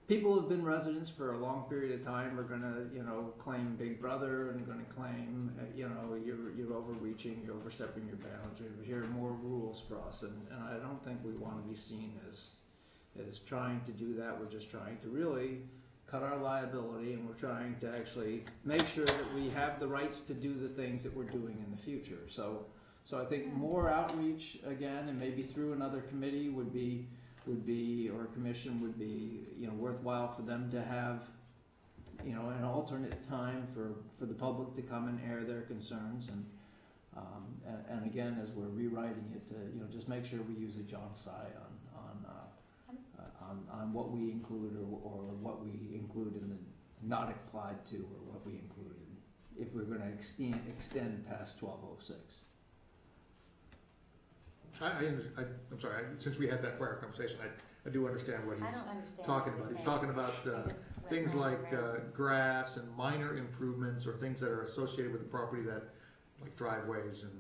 people who've been residents for a long period of time are going to, you know, claim Big Brother and going to claim, you know, you're overreaching, you're overstepping your bounds, here are more rules for us, and I don't think we want to be seen as trying to do that. We're just trying to really cut our liability, and we're trying to actually make sure that we have the rights to do the things that we're doing in the future. So I think more outreach again, and maybe through another committee would be, or commission would be, you know, worthwhile for them to have, you know, an alternate time for the public to come and air their concerns, and again, as we're rewriting it, to, you know, just make sure we use a jaundiced eye on what we include or what we include in the not applied to, or what we include in, if we're going to extend past 1206. I'm sorry, since we had that prior conversation, I do understand what he's talking about. He's talking about things like grass and minor improvements, or things that are associated with the property, that, like driveways and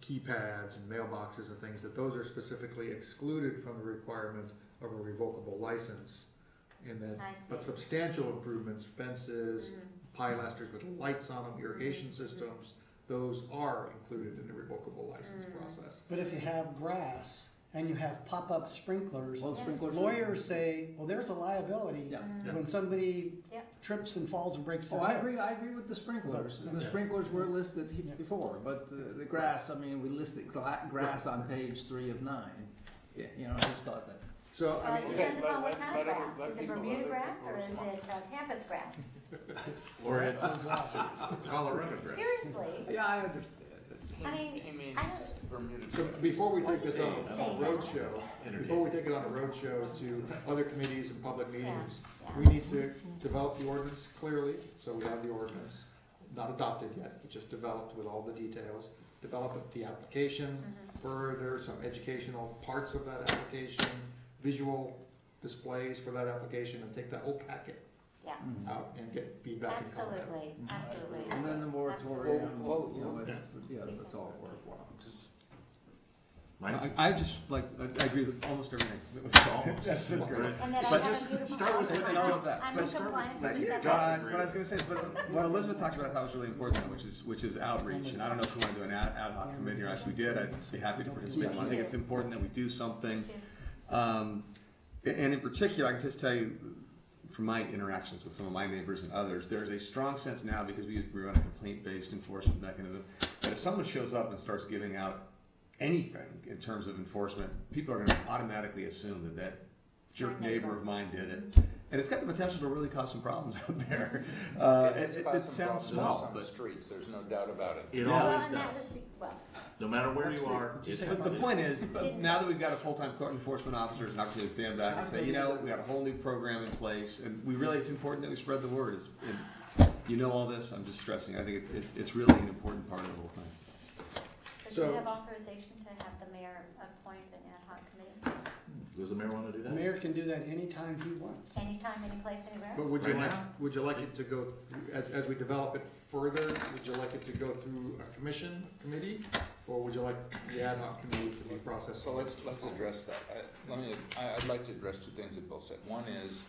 keypads and mailboxes and things, that those are specifically excluded from the requirement of a revocable license. And then, but substantial improvements, fences, pilasters with lights on them, irrigation systems, those are included in the revocable license process. But if you have grass and you have pop-up sprinklers, Well, sprinklers, lawyers say, well, there's a liability Yeah. when somebody Yeah. trips and falls and breaks their I neck. agree with the sprinklers. Yeah. The sprinklers were listed before, but the grass, I mean, we listed grass on page 3 of 9. Yeah, you know, I just thought that. So, I It mean, depends upon what kind of let grass. Is it people Bermuda let grass, it or is it campus grass? Or it's Colorado grass. Seriously, Yeah, I understand. I mean, He means I don't- Bermuda. so before we take this on Say a that. roadshow, before we take it on a roadshow to other committees and public meetings, yeah. we need to develop the ordinance clearly, so we have the ordinance, not adopted yet, but just developed with all the details. Develop the application, further some educational parts of that application, visual displays for that application, and take that whole packet Yeah, out and get feedback and comment. absolutely. And then the moratorium, Well, you know, yeah. yeah, that's all worthwhile. Mike? I just like, I agree with almost everything that was said. That's been great. And that I But have just a beautiful start with house. what and all of that. I'm But in start compliance with- with the Yeah, setback. what I was gonna say is, but what Elizabeth talked about I thought was really important, which is outreach. And I don't know if we want to do an ad hoc committee, or if we did, I'd be happy to participate. I think it's important that we do something. And in particular, I can just tell you, from my interactions with some of my neighbors and others, there's a strong sense now, because we run a complaint-based enforcement mechanism, that if someone shows up and starts giving out anything in terms of enforcement, people are going to automatically assume that that jerk neighbor of mine did it. And it's got the potential to really cause some problems out there. It sounds small, On but streets, there's no doubt about it. It Well, always and that does. was, well, No matter where you are. but the point is, but now that we've got a full-time code enforcement officer, it's an opportunity to stand back and say, you know, we got a whole new program in place, and we really, it's important that we spread the word. And you know all this, I'm just stressing, I think it's really an important part of the whole thing. so do So- you have authorization to have the mayor appoint an ad hoc committee? Does the mayor want to do The that? mayor can do that anytime he wants. Anytime, anyplace, anywhere? But would you Right like, now? would you like it to go, through as we develop it further, would you like it to go through a committee? Or would you like the ad hoc committee to be processed? So let's address that. I'd like to address two things that Bill said. One is,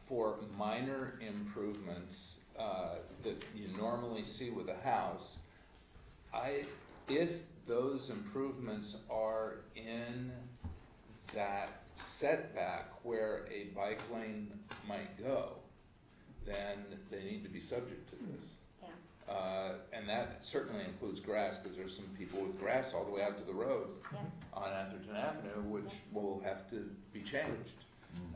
for minor improvements, that you normally see with a house, if those improvements are in that setback where a bike lane might go, then they need to be subject to this. Yeah, And that certainly includes grass, because there's some people with grass all the way out to the road yeah. on Atherton Avenue, which will have to be changed.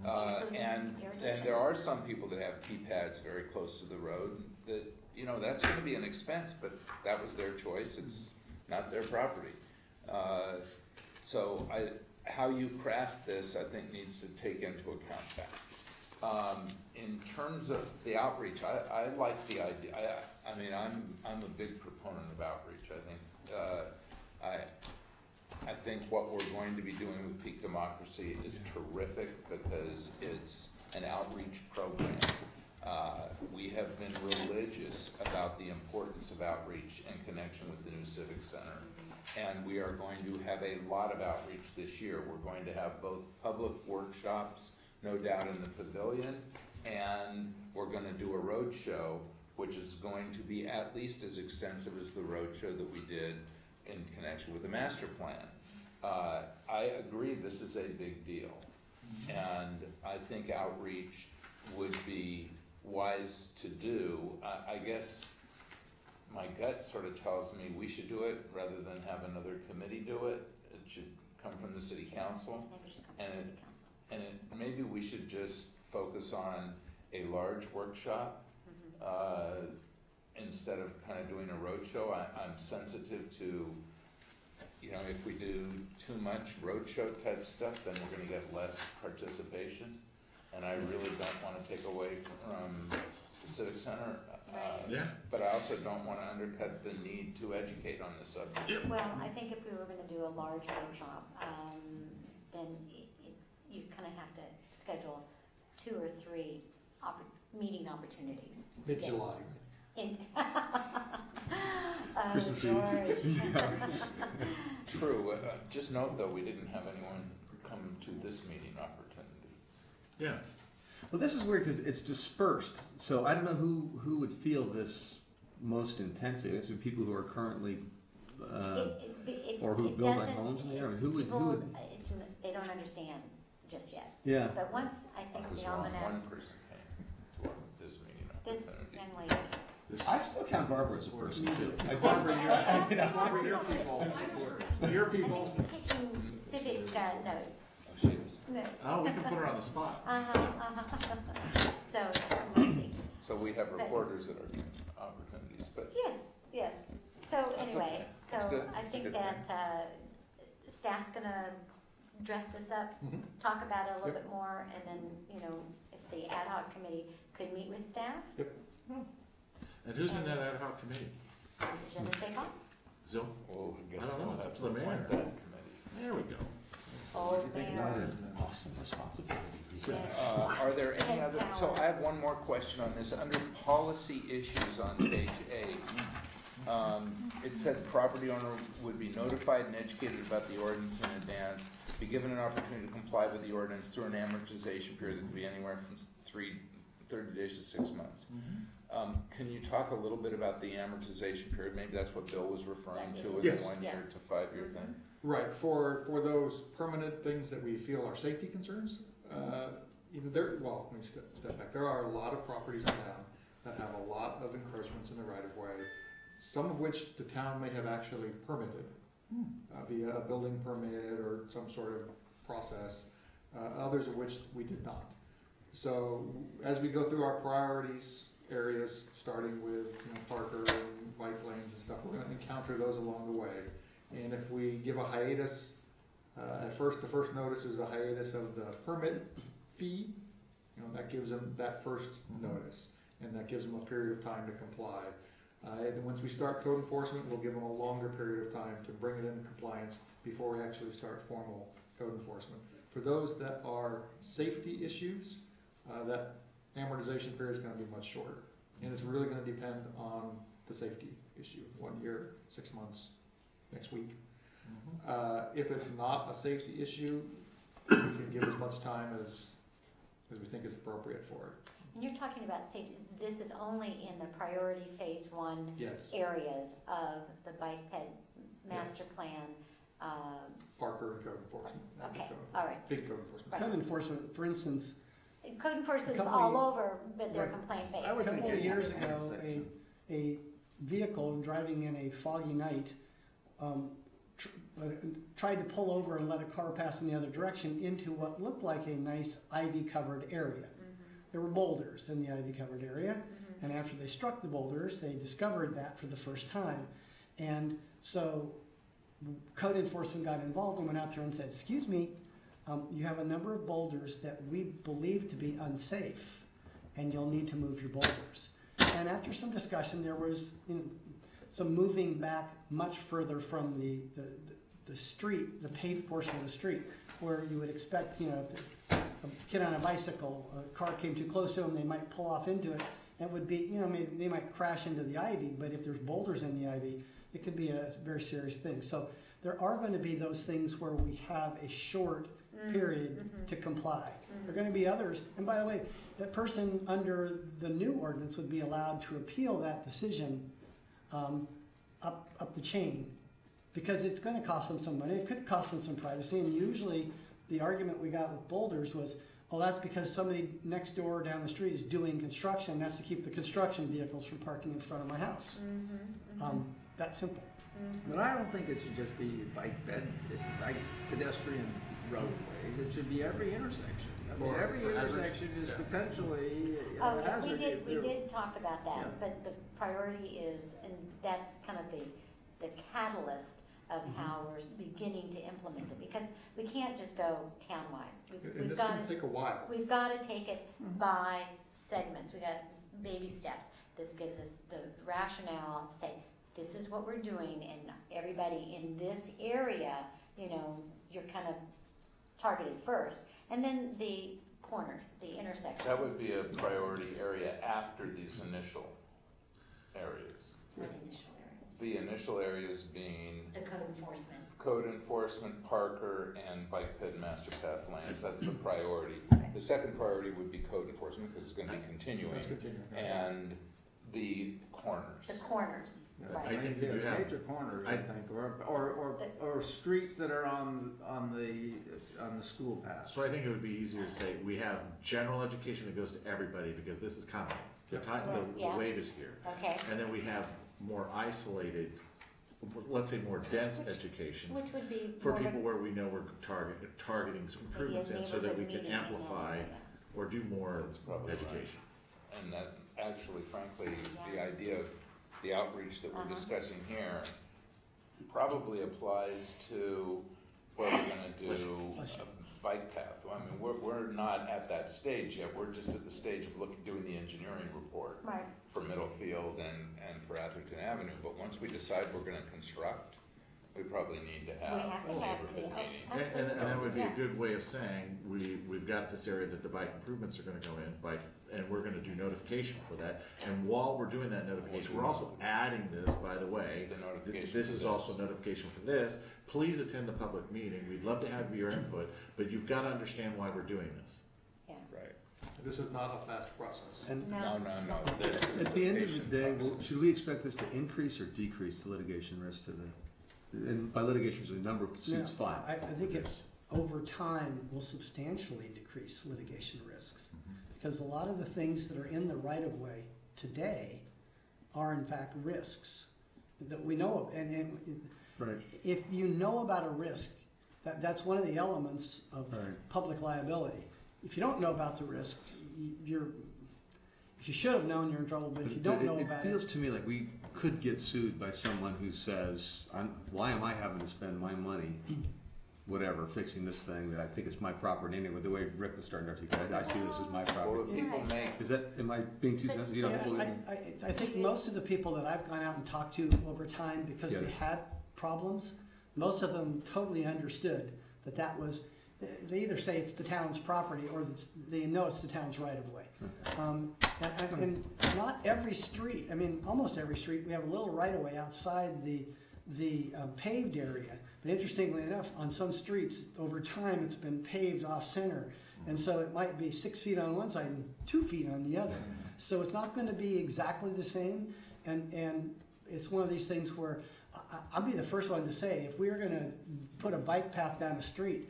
Including And irrigation. there are some people that have keypads very close to the road, that, you know, that's gonna be an expense, but that was their choice, it's not their property. So how you craft this, I think, needs to take into account that. In terms of the outreach, I like the idea. I mean, I'm a big proponent of outreach. I think what we're going to be doing with Peak Democracy is terrific, because it's an outreach program. We have been religious about the importance of outreach in connection with the new Civic Center. And we are going to have a lot of outreach this year. We're going to have both public workshops, no doubt, in the pavilion, and we're gonna do a road show, which is going to be at least as extensive as the road show that we did in connection with the master plan. I agree, this is a big deal, and I think outreach would be wise to do. I guess my gut sort of tells me we should do it rather than have another committee do it. It should come from the city council. Maybe we should come to And city council. And maybe we should just focus on a large workshop, instead of kind of doing a roadshow. I'm sensitive to, you know, if we do too much roadshow type stuff, then we're gonna get less participation. And I really don't wanna take away from the Civic Center. Yeah. But I also don't wanna undercut the need to educate on the subject. Well, I think if we were gonna do a large workshop, then you kind of have to schedule 2 or 3 meeting opportunities. to get Mid-July. In. Christmas Eve. True, just note though, we didn't have anyone come to this meeting opportunity. Yeah. Well, this is weird because it's dispersed, so I don't know who would feel this most intensely. It's the people who are currently, or who build their homes in the area. Who would? They don't understand just yet. Yeah. But once, I think Because the one almanac, person came to this meeting this opportunity. young lady. I still count Barbara as a person too. I Barbara, your people. I think she's taking civic notes. Oh, she is. No. Oh, we can put her on the spot. So, we'll see. So we have reporters that are given opportunities, but Yes. So That's anyway, okay. That's so good. I That's a think good that staff's gonna dress this up, talk about it a little Yep. bit more, and then, you know, if the ad hoc committee could meet with staff, And who's in that ad hoc committee? je ne sais pas. Zil? well, I guess I don't know, we'll it's have up to to the mayor. appoint that committee. There we go. Oh, there. Awesome responsibility. Yes. Are there any Yes, other, so Alan. I have one more question on this. Under policy issues on page 8, It said property owner would be notified and educated about the ordinance in advance, be given an opportunity to comply with the ordinance through an amortization period that could be anywhere from 30 days to 6 months. Can you talk a little bit about the amortization period? Maybe that's what Bill was referring to with Yes. the 1 year to 5 year thing. Right, for those permanent things that we feel are safety concerns, well, let me step back. There are a lot of properties in town that have a lot of encroachments in the right of way, some of which the town may have actually permitted via a building permit or some sort of process, others of which we did not. So as we go through our priorities areas, starting with Parker and bike lanes and stuff, we're gonna encounter those along the way. And if we give a hiatus, at first, the first notice is a hiatus of the permit fee, that gives them that first notice, and that gives them a period of time to comply. And once we start code enforcement, we'll give them a longer period of time to bring it into compliance before we actually start formal code enforcement. For those that are safety issues, that amortization period is gonna be much shorter. And it's really gonna depend on the safety issue, 1 year, 6 months, next week. If it's not a safety issue, we can give as much time as we think is appropriate for it. And you're talking about safety, this is only in the priority phase 1 Yes. areas of the bike ped master plan. Parker and code enforcement. That'd be Okay, code enforcement. all right. Big code enforcement. Code enforcement, for instance, Code enforcement is couple all of- over, but they're Right. complaint based. I would a couple think of they years have an ago, intersection. a vehicle driving in a foggy night tried to pull over and let a car pass in the other direction into what looked like a nice ivy-covered area. There were boulders in the ivy-covered area, and after they struck the boulders, they discovered that for the first time. And so code enforcement got involved and went out there and said, excuse me, you have a number of boulders that we believe to be unsafe, and you'll need to move your boulders. And after some discussion, there was some moving back much further from the street, the paved portion of the street, where you would expect, if a kid on a bicycle, a car came too close to them, they might pull off into it. It would be, maybe they might crash into the ivy, but if there's boulders in the ivy, it could be a very serious thing. So there are going to be those things where we have a short period to comply. There are going to be others, and by the way, that person under the new ordinance would be allowed to appeal that decision up the chain, because it's going to cost them some money. It could cost them some privacy, and usually the argument we got with boulders was, oh, that's because somebody next door down the street is doing construction. That's to keep the construction vehicles from parking in front of my house. That's simple. But I don't think it should just be bike pedestrian roadways. It should be every intersection. I mean, every intersection is potentially a Oh, yeah, hazard. we did talk about that, Yeah. but the priority is, and that's kind of the catalyst of how we're beginning to implement it, because we can't just go townwide. And it's gonna take a while. We've got to take it by segments. We got baby steps. This gives us the rationale to say, this is what we're doing, and everybody in this area, you're kind of targeted first. And then the corner, the intersections. That would be a priority area after these initial areas. What initial areas? The initial areas being The code enforcement. code enforcement, Parker, and bike ped master path lanes. That's the priority. The second priority would be code enforcement, because it's going to be continuing. That's continuing. And the corners. The corners, right. I think that you have- major corners, I think, or streets that are on the school path. So I think it would be easier to say, we have general education that goes to everybody, because this is coming. The Yeah. wave is here. Okay, And then we have more isolated, let's say more dense education which would be for more of a- people where we know we're targeting some maybe a improvements in, so that we neighborhood can meeting amplify area. or do more That's probably right. education. And that actually, frankly, the Yeah. idea of the outreach that we're Uh-huh. discussing here probably applies to what we're gonna do a bike path. I mean, we're not at that stage yet. We're just at the stage of doing the engineering report Right, for Middlefield and for Atherton Avenue. But once we decide we're gonna construct, We probably need to We have have a to have, neighborhood meeting. And that would be a Yeah. good way of saying, we've got this area that the bike improvements are gonna go in, and we're gonna do notification for that. And while we're doing that notification, we're also adding this, by the way, The notification this for is this. also notification for this. Please attend the public meeting, we'd love to have your input, but you've gotta understand why we're doing this. Yeah. Right. This is not a fast process. And No. This is At the end of the patient day, process. should we expect this to increase or decrease the litigation risk to the, and by litigation, the number of suits No, filed? I think it, over time, will substantially decrease litigation risks. Because a lot of the things that are in the right-of-way today are in fact risks that we know of. And Right. if you know about a risk, that's one of the elements of Right. public liability. If you don't know about the risk, if you should have known, you're in trouble, but if you don't know about It feels to me like we could get sued by someone who says, why am I having to spend my money, whatever, fixing this thing that I think is my property anyway, the way Rick was starting to articulate, I see this as my Well, property. if people make, Is that, am I being too sensitive? You don't Yeah, believe? I think most of the people that I've gone out and talked to over time, because Yeah. they had problems, most of them totally understood that was, they either say it's the town's property or they know it's the town's right of way. And not every street, I mean, almost every street, we have a little right of way outside the paved area. But interestingly enough, on some streets, over time, it's been paved off center. And so it might be 6 feet on one side and 2 feet on the other. So it's not gonna be exactly the same. And it's one of these things where I'll be the first one to say, if we were gonna put a bike path down a street,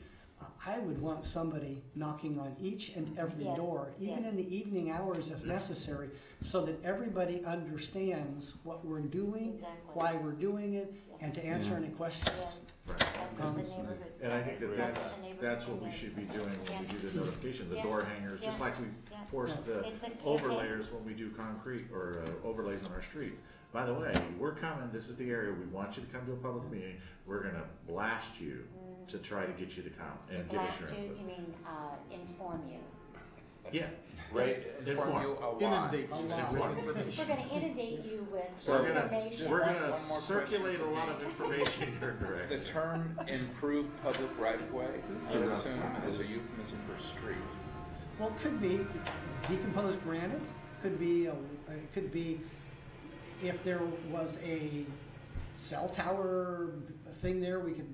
I would want somebody knocking on each and every Yes, door, even yes. in the evening hours if necessary, so that everybody understands what we're doing, Exactly. why we're doing it, and to answer any questions. Yes, Right. that's what the neighborhood. And I think that that's what the that's what neighborhood we is. should be doing when we Yeah. do the notification, the Yeah. door hangers, just Yeah. like we Yeah. force the It's a campaign. overlayers when we do concrete or overlays on our streets. By the way, we're coming, this is the area, we want you to come to a public meeting, we're gonna blast you to try to get you to come and give us your Blast you, input. you mean, inform you. Yeah, right, inform you a lot. Inundate. A lot. We're gonna inundate you with So we're information. we're One gonna more circulate a question lot for of information in your The direction. term improved public right of way, I assume is a euphemism for street. Well, it could be decomposed granite, could be, it could be if there was a cell tower thing there, we could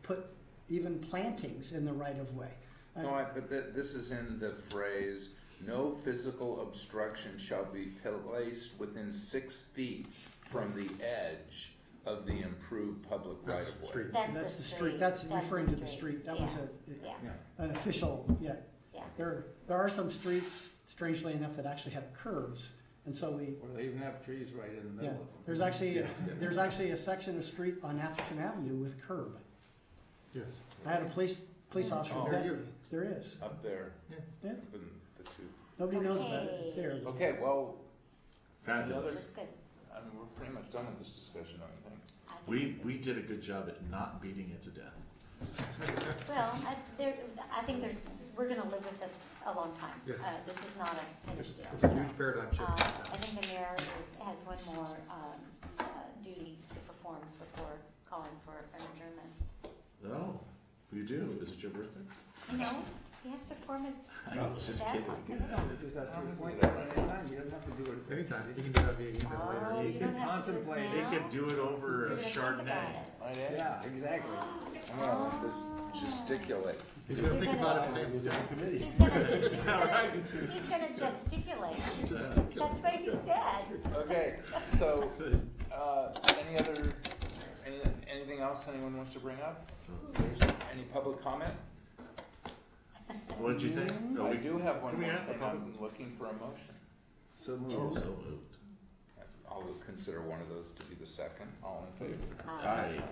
put even plantings in the right of way. No, but this is in the phrase, no physical obstruction shall be placed within 6 feet from the edge of the improved public right of way. Street. That's the street, that's referring to the street, that was Yeah, an official, yeah. yeah. There are some streets, strangely enough, that actually have curbs, and so we, Or they even have trees right in the yeah, middle of them. there's actually a section of street on Atherton Avenue with curb. Yes. I had a police officer Oh. deputy, there is, Up there, yeah, up in the two. nobody knows about it, it's there. Okay, well, Fabulous. That's good. I mean, we're pretty much done with this discussion, don't you think? I think We did a good job at not beating it to death. Well, I think we're gonna live with this a long time. Yes. This is not a finished deal. It's a huge paradigm shift. I think the mayor has one more duty to perform before calling for an adjournment. No, you do. Is it your birthday? No, he has to form his. I was just that kidding. commitment. It just has to I don't appoint think them that- anytime, you don't have to do it. Anytime, you can do that via email Oh, later. you You don't can have to do it contemplate it. They now? could do it over You're a gonna think about Chardonnay. it. I did. Yeah, exactly. I'm gonna let this gesticulate. He's gonna think about it. He's gonna gesticulate. That's what he said. Okay, so, anything else anyone wants to bring up? There's any public comment? What did you think? Oh, I do have one Can we more ask the thing, public? I'm looking for a motion. So Oh, moved. so moved. I'll consider one of those to be the second, all in favor? Aye.